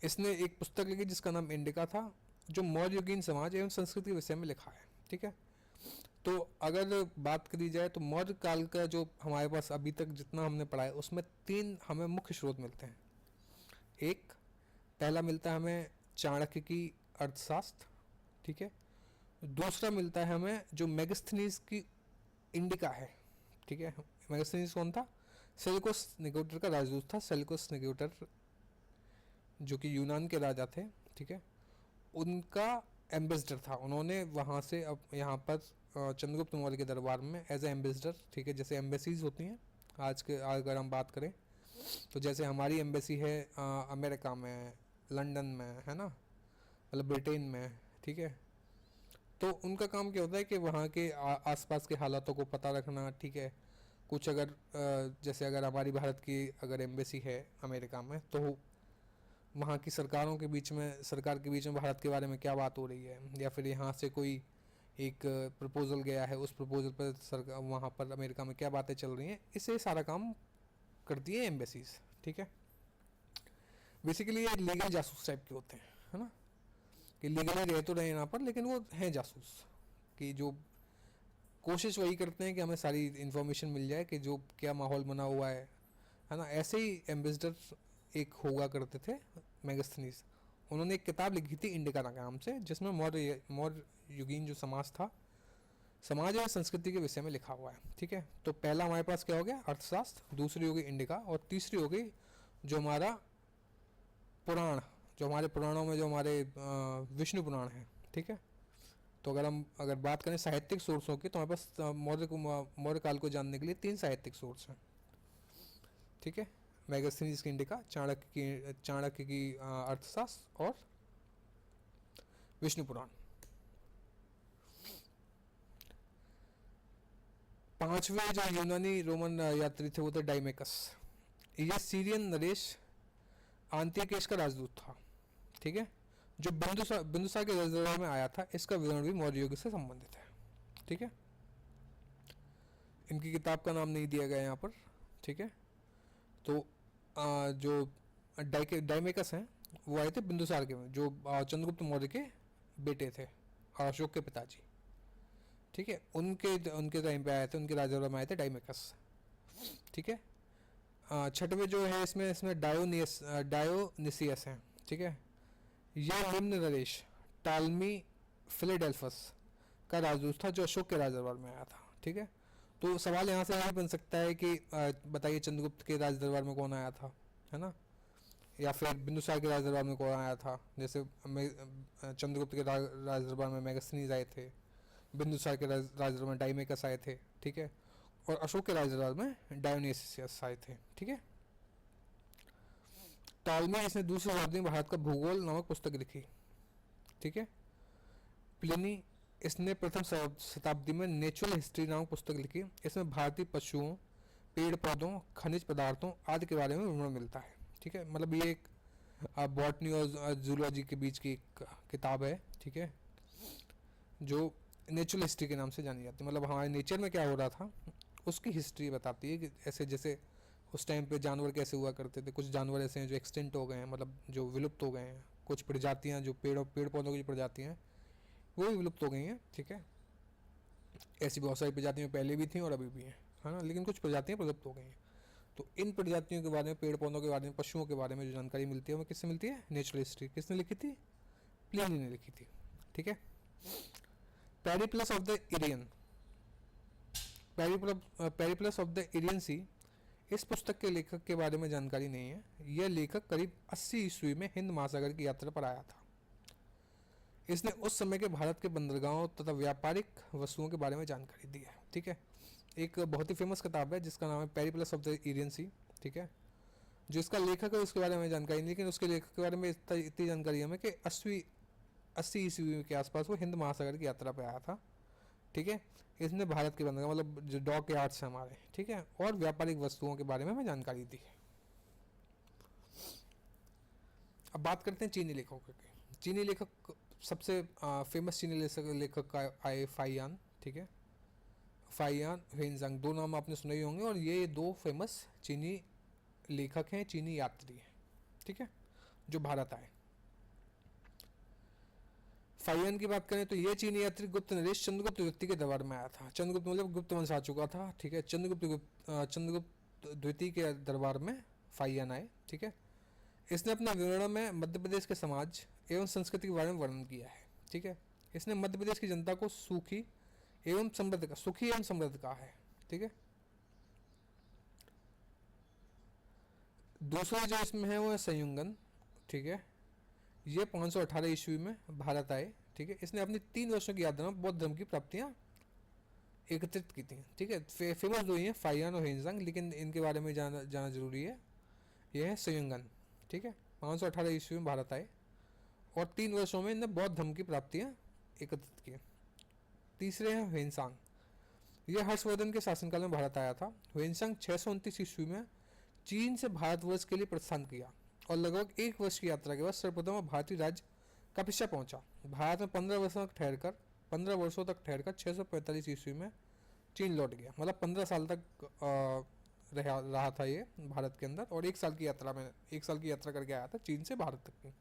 इसने एक पुस्तक लिखी जिसका नाम इंडिका था, जो मौर्य युगीन समाज एवं संस्कृति के विषय में लिखा है, ठीक है। तो अगर बात करी जाए तो मौर्य काल का जो हमारे पास अभी तक जितना हमने पढ़ा है उसमें 3 हमें मुख्य स्रोत मिलते हैं। एक पहला मिलता है हमें चाणक्य की अर्थशास्त्र, ठीक है। दूसरा मिलता है हमें जो मेगास्थनीज की इंडिका है, ठीक है। मेगास्थनीज कौन था? सेल्यूकस निकेटर का राजदूत था। सेल्यूकस निकेटर जो कि यूनान के राजा थे, ठीक है, उनका एम्बेसडर था। उन्होंने वहाँ से अब यहाँ पर चंद्रगुप्त मौर्य के दरबार में एज ए एम्बेसडर, ठीक है, जैसे एम्बेसीज होती हैं आज के, अगर हम बात करें तो जैसे हमारी एम्बेसी है अमेरिका में, लंदन में, है ना, मतलब ब्रिटेन में, ठीक है। तो उनका काम क्या होता है कि वहाँ के आसपास के हालातों को पता रखना, ठीक है। कुछ अगर जैसे अगर हमारी भारत की अगर एम्बेसी है अमेरिका में, तो वहाँ की सरकार के बीच में भारत के बारे में क्या बात हो रही है, या फिर यहाँ से कोई एक प्रपोजल गया है, उस प्रपोजल पर सरकार वहाँ पर अमेरिका में क्या बातें चल रही हैं, इससे सारा काम करती है एम्बेसीज, ठीक है। बेसिकली ये लीगल जासूस टाइप के होते हैं, है ना, कि लीगली रह तो रहे यहाँ पर लेकिन वो हैं जासूस, कि जो कोशिश वही करते हैं कि हमें सारी इन्फॉर्मेशन मिल जाए कि जो क्या माहौल बना हुआ है ना। ऐसे ही एम्बेसडर एक हुआ करते थे मेगास्थनीज। उन्होंने एक किताब लिखी थी इंडिका नाम से, जिसमें मौर्य युगीन जो समाज और संस्कृति के विषय में लिखा हुआ है, ठीक है। तो पहला हमारे पास क्या हो गया? अर्थशास्त्र, दूसरी हो गई इंडिका, और तीसरी हो गई जो हमारा पुराण, जो हमारे पुराणों में जो हमारे विष्णु पुराण है, ठीक है। तो अगर बात करें साहित्यिक सोर्सों की, तो हमारे पास मौर्य काल को जानने के लिए 3 साहित्यिक सोर्स हैं, ठीक है। मेगास्थनीज की इंडिका, चाणक्य की अर्थशास्त्र और विष्णु पुराण। 5वें जो यूनानी रोमन यात्री थे वो थे डाइमेकस। यह सीरियन नरेश आंतिकेश का राजदूत था, ठीक है, जो बिंदुसार के दरबार में आया था। इसका विवरण भी मौर्य युग से संबंधित है, ठीक है। इनकी किताब का नाम नहीं दिया गया यहाँ पर, ठीक है। तो जो डाइमेकस हैं, वो आए थे बिंदुसार के, जो चंद्रगुप्त मौर्य के बेटे थे और अशोक के पिताजी। ठीक है, उनके उनके टाइम पे आए थे, उनके राजदरबार में आए थे डाइमेकस। ठीक है, छठवें जो है इसमें इसमें डायोनिसियस हैं। ठीक है, यह निम्न नरेश टालमी फिलेडेल्फस का राजदूत था जो अशोक के राजदरबार में आया था। ठीक है, तो सवाल यहाँ से यही बन सकता है कि बताइए चंद्रगुप्त के राजदरबार में कौन आया था, है ना, या फिर बिंदुसार के राजदरबार में कौन आया था। जैसे चंद्रगुप्त के राजदरबार में मेगास्थनीज आए थे, बिंदुसार के राजदरबार में डाइमेकस आए थे। ठीक है, और अशोक के राजदरबार में डायोनिसियस आए थे। ठीक है, टॉलमी इसने दूसरी शताब्दी में भारत का भूगोल नामक पुस्तक लिखी। ठीक है, प्लिनी इसने प्रथम शताब्दी में नेचुरल हिस्ट्री नामक पुस्तक लिखी। इसमें भारतीय पशुओं, पेड़ पौधों, खनिज पदार्थों आदि के बारे में विवरण मिलता है। ठीक है, मतलब ये एक बॉटनी और जूलॉजी के बीच की एक किताब है। ठीक है, जो नेचुरल हिस्ट्री के नाम से जानी जाती है, मतलब हमारे नेचर में क्या हो रहा था उसकी हिस्ट्री बताती है कि ऐसे जैसे उस टाइम पे जानवर कैसे हुआ करते थे। कुछ जानवर ऐसे हैं जो एक्सटेंट हो गए हैं, मतलब जो विलुप्त हो गए हैं। कुछ प्रजातियां जो पेड़ पौधों की प्रजातियां हैं वो भी विलुप्त हो गई हैं। ठीक है, ऐसी बहुत सारी प्रजातियां पहले भी थी और अभी भी हैं, है ना, लेकिन कुछ प्रजातियां विलुप्त हो गई हैं। तो इन प्रजातियों के बारे में, पेड़ पौधों के बारे में, पशुओं के बारे में जो जानकारी मिलती है वो किससे मिलती है? Natural history. किसने लिखी थी? प्लिनी ने लिखी थी। ठीक है, Periplus of the Erythraean, Periplus of the Erythraean Sea, इस पुस्तक के लेखक के बारे में जानकारी नहीं है। यह लेखक करीब 80 ईस्वी में हिंद महासागर की यात्रा पर आया था। इसने उस समय के भारत के बंदरगाहों तथा व्यापारिक वस्तुओं के बारे में जानकारी दी है। ठीक है, एक बहुत ही फेमस किताब है जिसका नाम है पेरिप्लस ऑफ द इरियन सी। ठीक है, जो इसका लेखक है उसके बारे में जानकारी नहीं, लेकिन उसके लेखक के बारे में इतनी जानकारी हमें कि 80 ईस्वी के आसपास वो हिंद महासागर की यात्रा पर आया था। ठीक है, इसने भारत के बंदरगाह, मतलब जो डॉक यार्ड्स हैं हमारे, ठीक है, और व्यापारिक वस्तुओं के बारे में हमें जानकारी दी है। अब बात करते हैं चीनी लेखकों की। चीनी लेखक सबसे फेमस चीनी लेखक का आए फाइयान। ठीक है, फाइयान, ह्वेनजांग, दो नाम आपने सुने ही होंगे, और ये दो फेमस चीनी लेखक हैं, चीनी यात्री हैं। ठीक है, जो भारत आए। फाइयान की बात करें तो ये चीनी यात्री गुप्त नरेश चंद्रगुप्त द्वितीय के दरबार में आया था। चंद्रगुप्त मतलब गुप्त वंश आ चुका था। ठीक है, चंद्रगुप्त द्वितीय के दरबार में फाइयान आए। ठीक है, इसने अपने विवरण में मध्य प्रदेश के समाज एवं संस्कृति के बारे में वर्णन किया है। ठीक है, इसने मध्य प्रदेश की जनता को सुखी एवं समृद्ध कहा है। ठीक है, दूसरा जो इसमें है वो है संयुगन। ठीक है, ये 518 ईस्वी में भारत आए। ठीक है, इसने अपनी 3 वर्षों की यात्रा में बौद्ध धर्म की प्राप्तियां एकत्रित की थी। ठीक है, फेमस दो ही हैं, फाइयान और ह्वेनजांग, लेकिन इनके बारे में जाना जरूरी है। यह है संयुगन। ठीक है, 518 ईस्वी में भारत आए और 3 वर्षों में इन्हें बौद्ध धर्म की प्राप्तियां एकत्रित की। तीसरे हैं ह्वेनसांग। यह हर्षवर्धन के शासनकाल में भारत आया था। ह्वेनसांग 629 ईस्वी में चीन से भारतवर्ष के लिए प्रस्थान किया और लगभग 1 वर्ष की यात्रा के बाद सर्वप्रथम भारतीय राज्य कपिशा पहुंचा। भारत में 15 वर्षों तक ठहरकर 645 ईस्वी में चीन लौट गया। मतलब 15 साल तक रहा था ये भारत के अंदर, और 1 साल की यात्रा करके आया था चीन से भारत तक की।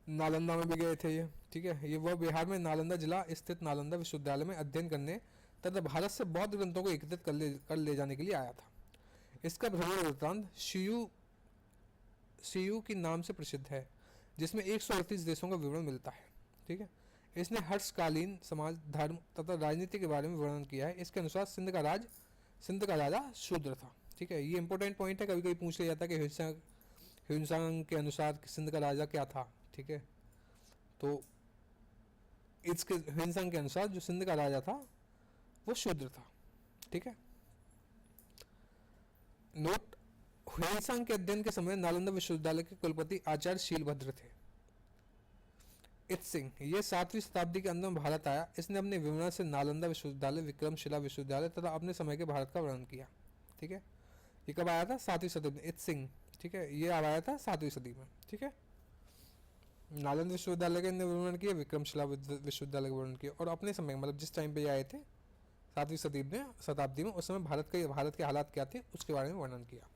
नालंदा में भी गए थे ये। ठीक है, ये वह बिहार में नालंदा जिला स्थित नालंदा विश्वविद्यालय में अध्ययन करने तथा भारत से बौद्ध ग्रंथों को एकत्रित कर ले जाने के लिए आया था। इसका भ्रमण वृत्तांत सीयू की नाम से प्रसिद्ध है, जिसमें 138 देशों का विवरण मिलता है। ठीक है, इसने हर्षकालीन समाज, धर्म तथा राजनीति के बारे में वर्णन किया है। इसके अनुसार सिंध का राजा शूद्र था। ठीक है, ये इंपॉर्टेंट पॉइंट है, कभी कभी पूछ लिया जाता है कि ह्वेनसांग के अनुसार सिंध का राजा क्या था। ठीक है, तो इसके ह्वेनसांग के अनुसार जो सिंध का राजा था वो शूद्र था। ठीक है, नोट, ह्वेनसांग के अध्ययन के समय नालंदा विश्वविद्यालय के कुलपति आचार्य शीलभद्र थे। इत्सिंग, ये 7वीं शताब्दी के अंत में भारत आया। इसने अपने विवरण से नालंदा विश्वविद्यालय, विक्रमशिला विश्वविद्यालय तथा अपने समय के भारत का वर्णन किया। ठीक है, ये कब आया था? 7वीं सदी में। इत्सिंग, ठीक है, ये आया था 7वीं सदी में। ठीक है, नालंदा विश्वविद्यालय का वर्णन किया, विक्रमशिला विश्वविद्यालय का वर्णन किया, और अपने समय मतलब जिस टाइम पे आए थे 7वीं शताब्दी में, उस समय भारत के हालात क्या थे उसके बारे में वर्णन किया।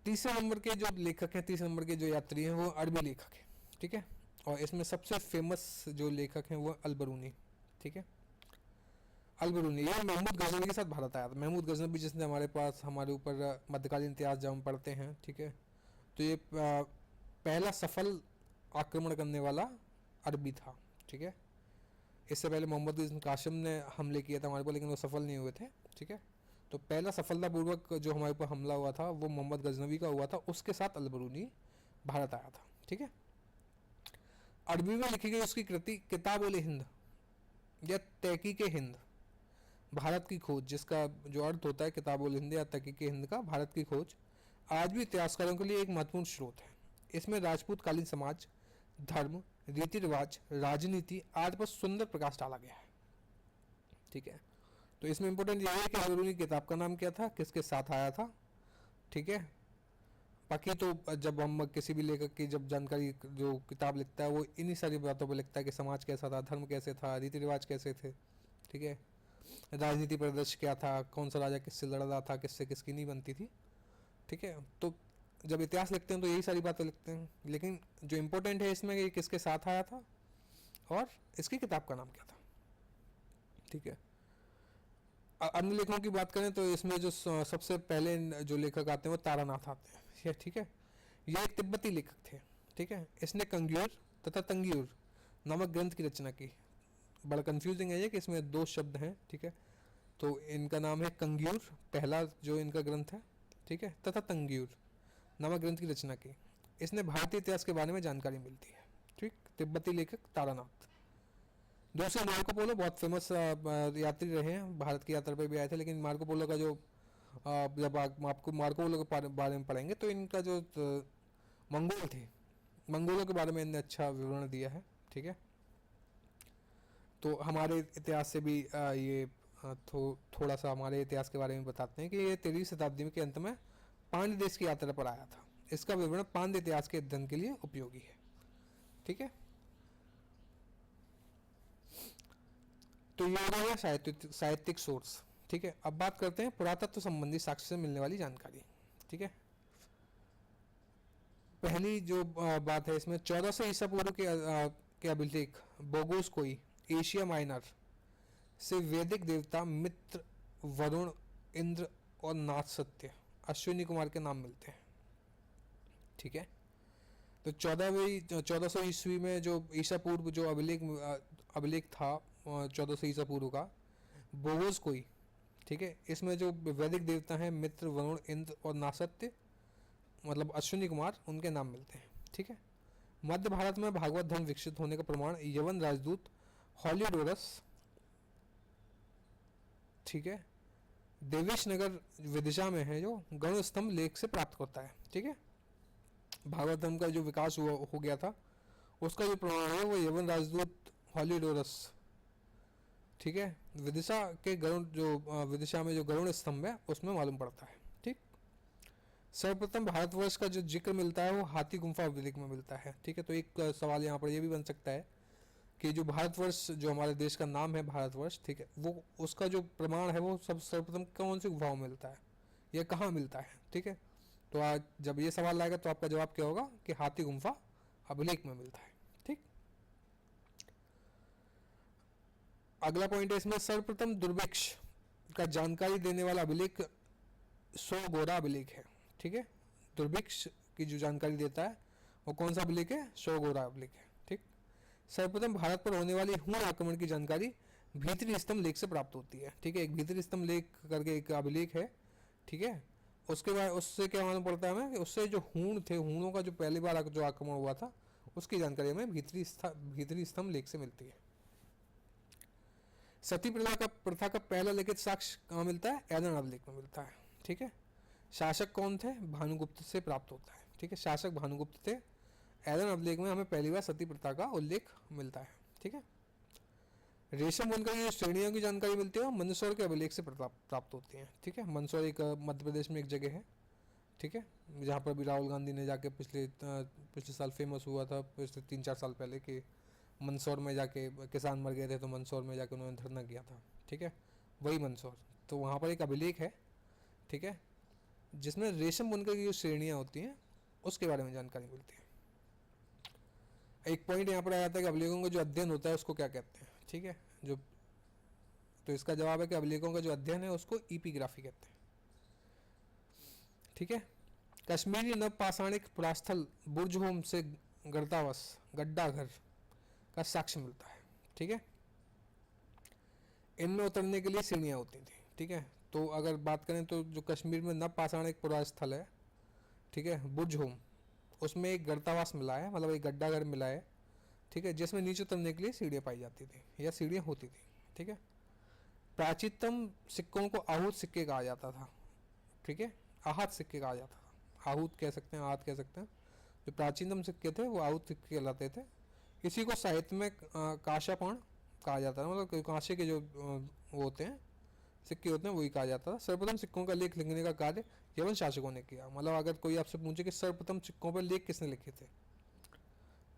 तीसरे नंबर के जो लेखक हैं, तीसरे नंबर के जो यात्री हैं वो अरबी लेखक हैं, ठीक है। और इसमें सबसे फेमस जो लेखक हैं वो अल-बरूनी, ठीक है। अल-बरूनी ये महमूद गजनवी के साथ भारत आया था। महमूद गजनवी जिसने हमारे पास हमारे ऊपर मध्यकालीन इतिहास जब हम पढ़ते हैं, ठीक है, तो ये पहला सफल आक्रमण करने वाला अरबी था, ठीक है। इससे पहले मोहम्मद बिन कासिम ने हमले किए थे हमारे ऊपर, लेकिन वो सफल नहीं हुए थे, ठीक है। तो पहला सफलतापूर्वक जो हमारे ऊपर हमला हुआ था वो मोहम्मद गजनवी का हुआ था, उसके साथ अल-बरूनी भारत आया था, ठीक है। अरबी में लिखी गई उसकी कृति किताब-उल-हिंद या तहकीक-ए-हिंद, भारत की खोज, जिसका जो अर्थ होता है किताब-उल-हिंद या तहकीक-ए-हिंद का भारत की खोज, आज भी इतिहासकारों के लिए एक महत्वपूर्ण स्रोत है। इसमें राजपूत कालीन समाज, धर्म, रीति रिवाज, राजनीति आदि पर सुंदर प्रकाश डाला गया है, ठीक है। तो इसमें इंपॉर्टेंट यह है कि अल-बरूनी किताब का नाम क्या था, किसके साथ आया था, ठीक है। बाकी तो जब हम किसी भी लेखक की जब जानकारी जो किताब लिखता है वो इन्हीं सारी बातों पर लिखता है कि समाज कैसा था, धर्म कैसे था, रीति रिवाज कैसे थे, ठीक है, राजनीति परिदृश्य क्या था, कौन सा राजा किससे लड़ रहा था, किससे किसकी नहीं बनती थी, ठीक है। तो जब इतिहास लिखते हैं तो यही सारी बातें लिखते हैं, लेकिन जो इम्पोर्टेंट है इसमें कि किसके साथ आया था और इसकी किताब का नाम क्या था, ठीक है। अन्य लेखकों की बात करें तो इसमें जो सबसे पहले जो लेखक आते हैं वो तारानाथ आते हैं, ठीक है। यह एक तिब्बती लेखक थे, ठीक है। इसने कंग्यूर तथा तंग्यूर नामक ग्रंथ की रचना की। बड़ा कंफ्यूजिंग है ये कि इसमें दो शब्द हैं, ठीक है। तो इनका नाम है कंग्यूर, पहला जो इनका ग्रंथ है, ठीक है, तथा तंग्यूर नामक ग्रंथ की रचना की। इसने भारतीय इतिहास के बारे में जानकारी मिलती है, ठीक। तिब्बती लेखक तारानाथ। दूसरे मार्को पोलो बहुत फेमस यात्री रहे हैं, भारत की यात्रा पर भी आए थे, लेकिन मार्को पोलो का जो जब आपको मार्को पोलो के बारे में पढ़ेंगे तो इनका जो मंगोल थे, मंगोलों के बारे में इनने अच्छा विवरण दिया है, ठीक है। तो हमारे इतिहास से भी ये थोड़ा सा हमारे इतिहास के बारे में बताते हैं कि ये 13वीं शताब्दी के अंत में पांड्य देश की यात्रा पर आया था। इसका विवरण पांड्य इतिहास के अध्ययन के लिए उपयोगी है, ठीक है। तो ये हो गया साहित्यिक सोर्स, ठीक है। अब बात करते हैं पुरातत्व संबंधी साक्ष्य से मिलने वाली जानकारी, ठीक है। पहली जो बात है इसमें 1400 ईसा पूर्व के अभिलेख बोगोस कोई एशिया माइनर से वैदिक देवता मित्र, वरुण, इंद्र और नाथ सत्य, अश्विनी कुमार के नाम मिलते हैं, ठीक है। तो 1400 ईस्वी में जो ईसा पूर्व जो अभिलेख था 1400 ईसा पूर्व का बोगोस कोई, ठीक है। इसमें जो वैदिक देवता हैं मित्र, वरुण, इंद्र और नासत्य मतलब अश्विनी कुमार, उनके नाम मिलते हैं, ठीक है। मध्य भारत में भागवत धर्म विकसित होने का प्रमाण यवन राजदूत हॉलीडोरस, ठीक है, देवेश नगर विदिशा में है जो गरुड़ स्तंभ लेख से प्राप्त होता है, ठीक है। भागवत धर्म का जो विकास हो गया था उसका जो प्रमाण है वो यवन राजदूत हॉलीडोरस, ठीक है, विदिशा के गरुड़ जो विदिशा में जो गरुड़ स्तंभ है उसमें मालूम पड़ता है, ठीक। सर्वप्रथम भारतवर्ष का जो जिक्र मिलता है वो हाथी गुम्फा अभिलेख में मिलता है, ठीक है। तो एक सवाल यहाँ पर ये भी बन सकता है कि जो भारतवर्ष जो हमारे देश का नाम है भारतवर्ष, ठीक है, वो उसका जो प्रमाण है वो सब सर्वप्रथम कौन सी गुफाओं में मिलता है या कहाँ मिलता है, ठीक है। तो आज जब ये सवाल आएगा तो आपका जवाब क्या होगा कि हाथी गुम्फा अभिलेख में मिलता है, ठीक। अगला पॉइंट है इसमें सर्वप्रथम दुर्भिक्ष का जानकारी देने वाला अभिलेख सोगोरा अभिलेख है, ठीक है। दुर्भिक्ष की जो जानकारी देता है वो कौन सा अभिलेख है, सोगोरा अभिलेख है, ठीक। सर्वप्रथम भारत पर होने वाली हूण आक्रमण की जानकारी भीतरी स्तंभ लेख से प्राप्त होती है, ठीक है। एक भीतरी स्तंभ लेख करके एक अभिलेख है, ठीक है। उसके बाद उससे क्या मालूम पड़ता है हमें कि उससे जो हूण थे, हूणों का जो पहली बार जो आक्रमण हुआ था उसकी जानकारी हमें भीतरी स्तंभ लेख से मिलती है। सती प्रथा का पहला लिखित साक्ष्य कहाँ मिलता है, ऐदन अभिलेख में मिलता है, ठीक है। शासक कौन थे, भानुगुप्त से प्राप्त होता है, ठीक है। शासक भानुगुप्त थे। ऐदन अभिलेख में हमें पहली बार सती प्रथा का उल्लेख मिलता है, ठीक है। रेशम बुनकर की श्रेणियों की जानकारी मिलती है मंदसौर के अभिलेख से प्राप्त होती है, ठीक है। मंदसौर एक मध्य प्रदेश में एक जगह है, ठीक है, जहाँ पर भी राहुल गांधी ने जाके पिछले साल फेमस हुआ था, पिछले 3-4 साल पहले कि मंदसौर में जाके किसान मर गए थे तो मंदसौर में जाके उन्होंने धरना किया था, ठीक है, वही मंदसौर। तो वहाँ पर एक अभिलेख है, ठीक है। जिसमें रेशम बुनकर की जो श्रेणियाँ होती हैं उसके बारे में जानकारी मिलती है। एक पॉइंट यहाँ पर आ जाता है कि अभिलेखों का जो अध्ययन होता है उसको क्या कहते हैं, ठीक है। जो तो इसका जवाब है कि अभिलेखों का जो अध्ययन है उसको इपिग्राफी कहते हैं, ठीक है। कश्मीरी नव पाषाणिक पुरास्थल बुर्ज होम से गर्दावस गड्ढा घर का साक्ष्य मिलता है, ठीक है। इनमें उतरने के लिए सीढ़ियाँ होती थी, ठीक है। तो अगर बात करें तो जो कश्मीर में नव पाषाणिक पुरास्थल है, ठीक है, बुर्ज होम, उसमें एक गर्तावास मिला है, मतलब एक गड्ढा घर मिला है, ठीक है, जिसमें नीचे उतरने के लिए सीढ़ियाँ पाई जाती थी या सीढ़ियाँ होती थी, ठीक है। प्राचीनतम सिक्कों को आहूत सिक्के कहा जाता था, ठीक है, आहत सिक्के कहा जाता था, आहूत कह सकते हैं, आहत कह सकते हैं। जो प्राचीनतम सिक्के थे वो आहूत सिक्के कहलाते थे। इसी को साहित्य में काशापण कहा जाता है, मतलब कांसे के जो वो होते हैं सिक्के होते हैं वही कहा जाता था। सर्वप्रथम सिक्कों का लेख लिखने का कार्य यवन शासकों ने किया। मतलब अगर कोई आपसे पूछे कि सर्वप्रथम सिक्कों पर लेख किसने लिखे थे,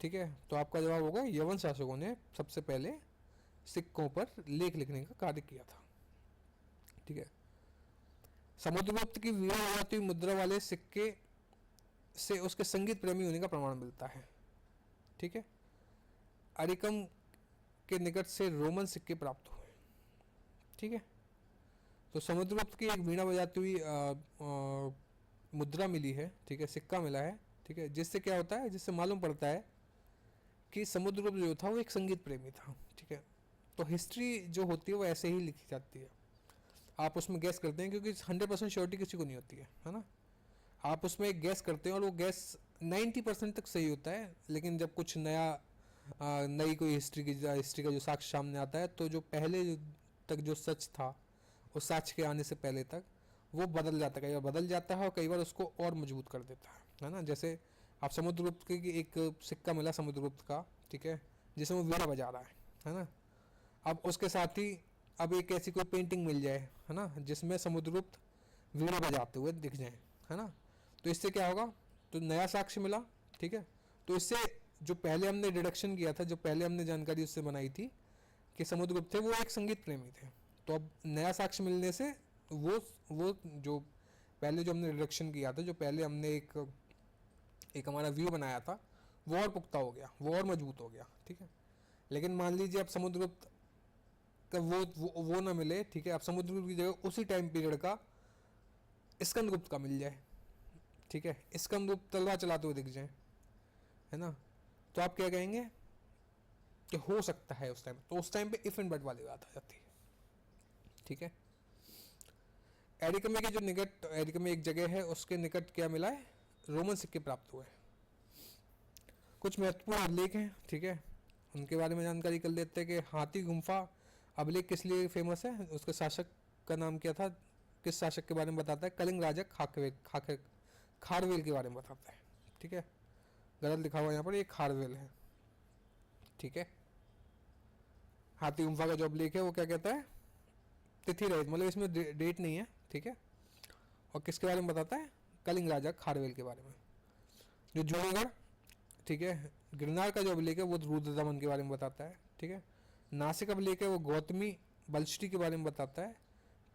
ठीक है, तो आपका जवाब होगा यवन शासकों ने सबसे पहले सिक्कों पर लेख लिखने का कार्य किया था, ठीक है। समुद्रगुप्त की वीणा बजाती हुई मुद्रा वाले सिक्के से उसके संगीत प्रेमी होने का प्रमाण मिलता है, ठीक है। अरिकम के निकट से रोमन सिक्के प्राप्त हुए, ठीक है। तो समुद्रगुप्त की एक वीणा बजाती हुई मुद्रा मिली है, ठीक है, सिक्का मिला है, ठीक है, जिससे क्या होता है, जिससे मालूम पड़ता है कि समुद्रगुप्त जो था वो एक संगीत प्रेमी था, ठीक है। तो हिस्ट्री जो होती है वो ऐसे ही लिखी जाती है, आप उसमें गैस करते हैं, क्योंकि 100% श्योरिटी किसी को नहीं होती है ना। आप उसमें एक गैस करते हैं और वो गैस 90% तक सही होता है, लेकिन जब कुछ नई कोई हिस्ट्री का जो साक्ष्य सामने आता है, तो जो पहले तक जो सच था उस साक्ष्य के आने से पहले तक वो बदल जाता है, कई बार बदल जाता है और कई बार उसको और मजबूत कर देता है ना। जैसे आप समुद्रगुप्त की एक सिक्का मिला समुद्रगुप्त का, ठीक है, जिसमें वो वीणा बजा रहा है ना। अब उसके साथ ही अब एक ऐसी कोई पेंटिंग मिल जाए, है ना, जिसमें समुद्रगुप्त वीणा बजाते हुए दिख जाए, है ना, तो इससे क्या होगा, तो नया साक्ष्य मिला, ठीक है। तो इससे जो पहले हमने डिडक्शन किया था, जो पहले हमने जानकारी उससे बनाई थी कि समुद्रगुप्त थे वो एक संगीत प्रेमी थे, तो अब नया साक्ष्य मिलने से वो जो पहले जो हमने डिडक्शन किया था, जो पहले हमने एक हमारा व्यू बनाया था, वो और पुख्ता हो गया, वो और मजबूत हो गया, ठीक है। लेकिन मान लीजिए अब समुद्रगुप्त का वो ना मिले, ठीक है, अब समुद्रगुप्त की जगह उसी टाइम पीरियड का स्कंदगुप्त का मिल जाए, ठीक है, स्कंदगुप्त तलवार चलाते हुए दिख जाए, है ना, तो आप क्या कहेंगे कि हो सकता है उस टाइम, तो उस टाइम पे इफ एंड बट वाली बात आ जाती है, ठीक है। एरिकमे के जो निकट, एरिकमे एक जगह है, उसके निकट क्या मिला है, रोमन सिक्के प्राप्त हुए। कुछ महत्वपूर्ण अभिलेख हैं, ठीक है, उनके बारे में जानकारी कर लेते हैं कि हाथी गुम्फा अभिलेख किस लिए फेमस है, उसके शासक का नाम क्या था, किस शासक के बारे में बताता है, कलिंग राजा खारवेल के बारे में बताता है, ठीक है। गलत लिखा हुआ यहाँ पर, ये खारवेल है, ठीक है। हाथी गुम्फा का जो अभिलेख है वो क्या कहता है, तिथि रहित, मतलब इसमें डेट नहीं है, ठीक है, और किसके बारे में बताता है, कलिंग राजा खारवेल के बारे में। जो जूनागढ़, ठीक है, गिरनार का जो अभिलेख है वो रुद्र दमन के बारे में बताता है, ठीक है। नासिक अभिलेख है वो गौतमी बलश्री के बारे में बताता है।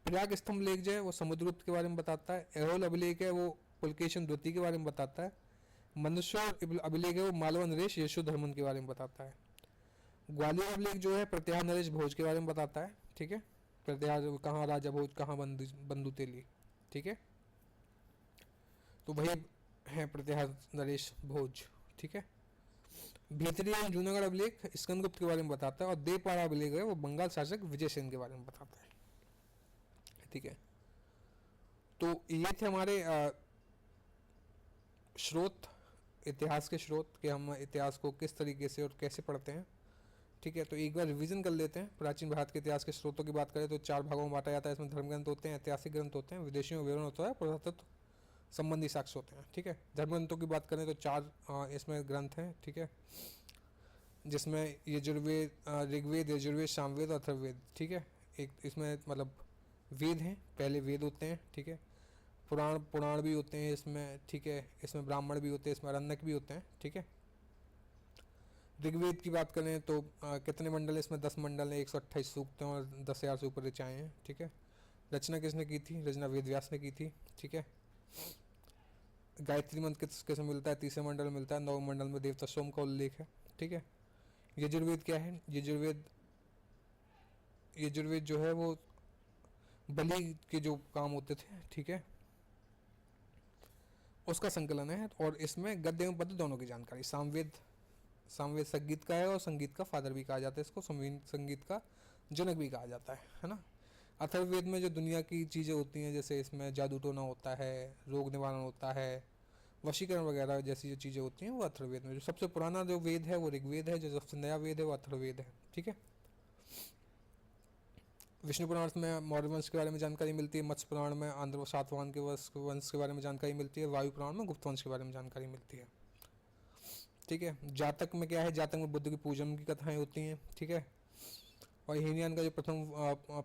प्रयाग स्तंभ लेख जो है वो समुद्रगुप्त के बारे में बताता है। एहोल अभिलेख है वो पुलकेशन द्वितीय के बारे में बताता है। मंदसौर अभिलेख है वो मालवा नरेश यशोधर्मन के बारे में बताता है। ग्वालियर अभिलेख जो है प्रत्याहार नरेश भोज के बारे में बताता है, ठीक है, प्रत्याहार कहाँ राजा भोज, कहाँ बंधु तेली, ठीक है, तो वही है प्रत्याहार नरेश भोज, ठीक है। भीतरी जूनागढ़ अभिलेख स्कंदगुप्त के बारे में बताता है, और देवपाड़ा अभिलेख है वो बंगाल शासक विजयसेन के बारे में बताता है, ठीक है। तो ये थे हमारे स्रोत, इतिहास के स्रोत, कि हम इतिहास को किस तरीके से और कैसे पढ़ते हैं, ठीक है। तो एक बार रिवीजन कर लेते हैं। प्राचीन भारत के इतिहास के स्रोतों की बात करें तो 4 भागों में बांटा जाता है। इसमें धर्म ग्रंथ होते हैं, ऐतिहासिक ग्रंथ होते हैं, विदेशियों विवरण होता है, पुरातत्व संबंधी साक्ष्य होते हैं, ठीक है। धर्म ग्रंथों की बात करें तो 4 इसमें ग्रंथ हैं, ठीक है, जिसमें यजुर्वेद, ऋग्वेद, यजुर्वेद, सामवेद और अथर्ववेद, ठीक है। एक इसमें मतलब वेद हैं, पहले वेद होते हैं, ठीक है। पुराण भी होते हैं इसमें, ठीक है। इसमें ब्राह्मण भी होते हैं, इसमें अरण्यक भी होते हैं, ठीक है। ऋग्वेद की बात करें तो कितने मंडल है, इसमें 10 मंडल हैं, 128 सूक्त हैं और 10,000 से ऊपर ऋचाएँ हैं, ठीक है। रचना किसने की थी, रचना वेद व्यास ने की थी, ठीक है। गायत्री मंत्र किससे मिलता है? तीसरे मंडल में मिलता है। नौ मंडल में देवता सोम का उल्लेख है। ठीक है। यजुर्वेद क्या है? यजुर्वेद जो है वो बलि के जो काम होते थे, ठीक है, उसका संकलन है। और इसमें गद्य एवं पद्य दोनों की जानकारी। सामवेद संगीत का है और संगीत का फादर भी कहा जाता है इसको, संगीत का जनक भी कहा जाता है ना। अथर्ववेद में जो दुनिया की चीज़ें होती हैं, जैसे इसमें जादू टोना होता है, रोग निवारण होता है, वशीकरण वगैरह जैसी जो चीज़ें होती हैं वो अथर्ववेद में। जो सबसे पुराना जो वेद है वो ऋग्वेद है, जो सबसे नया वेद है वो अथर्ववेद है। ठीक है। विष्णु पुराण में मौर्य वंश के बारे में जानकारी मिलती है। मत्स्य पुराण में आंध्र सातवाहन के वंश के बारे में जानकारी मिलती है। वायु पुराण में गुप्त वंश के बारे में जानकारी मिलती है। ठीक है। जातक में क्या है? जातक में बुद्ध की पूजन की कथाएं होती हैं। ठीक है। और हीनयान का जो प्रथम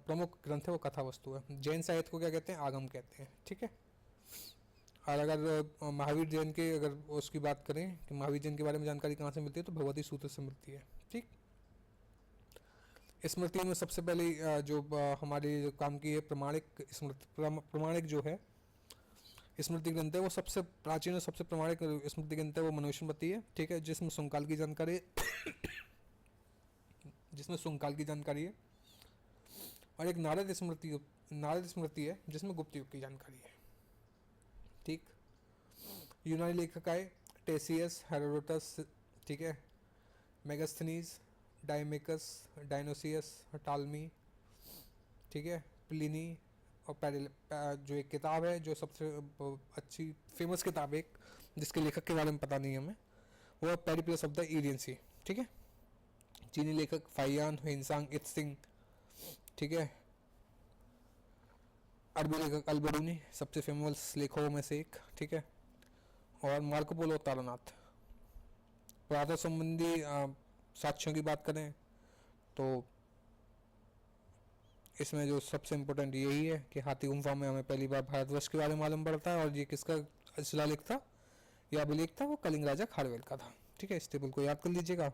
प्रमुख ग्रंथ है वो कथा वस्तु है। जैन साहित्य को क्या कहते हैं? आगम कहते हैं। ठीक है। और अगर महावीर जैन के अगर उसकी बात करें कि महावीर जैन के बारे में जानकारी कहाँ से मिलती है, तो भगवती सूत्र से मिलती है। ठीक। स्मृति में सबसे पहले जो हमारे काम की है प्रमाणिक स्मृति, प्रमाणिक जो है स्मृति ग्रंथ है वो सबसे प्राचीन और सबसे प्रमाणिक स्मृति ग्रंथ है वो मनुस्मृति है। ठीक है। जिसमें सुंकाल की जानकारी जिसमें सुंकाल की जानकारी है। और एक नारद स्मृति है जिसमें गुप्त युग की जानकारी है। ठीक। यूनानी लेखक आए टेसियस, हेरोडोटस, ठीक है, मेगास्थनीज, डायमेकस, डायनोसियस, टालमी, ठीक है, प्लिनी। और जो एक किताब है जो सबसे अच्छी फेमस किताब है एक, जिसके लेखक के बारे में पता नहीं है हमें, वो है पेरिप्लस ऑफ द एरियन सी। ठीक है। चीनी लेखक फाइयान हिंसांग इत्सिंग। ठीक है। अरबी लेखक अल-बरूनी, सबसे फेमस लेखकों में से एक। ठीक है। और मार्को पोलो तारानाथ। पुरातन संबंधी साक्ष्यों की बात करें तो इसमें जो सबसे इम्पोर्टेंट यही है कि हाथी गुम्फा में हमें पहली बार भारतवर्ष के बारे में मालूम पड़ता है। और ये किसका शिलालेख था या अभिलेख था? वो कलिंग राजा खारवेल का था। ठीक है। इस टेबल को याद कर लीजिएगा।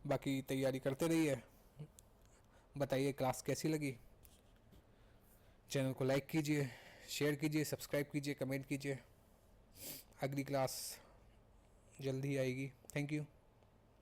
बाकी तैयारी करते रहिए। बताइए क्लास कैसी लगी। चैनल को लाइक कीजिए, शेयर कीजिए, सब्सक्राइब कीजिए, कमेंट कीजिए। अगली क्लास जल्दी ही आएगी। Thank you.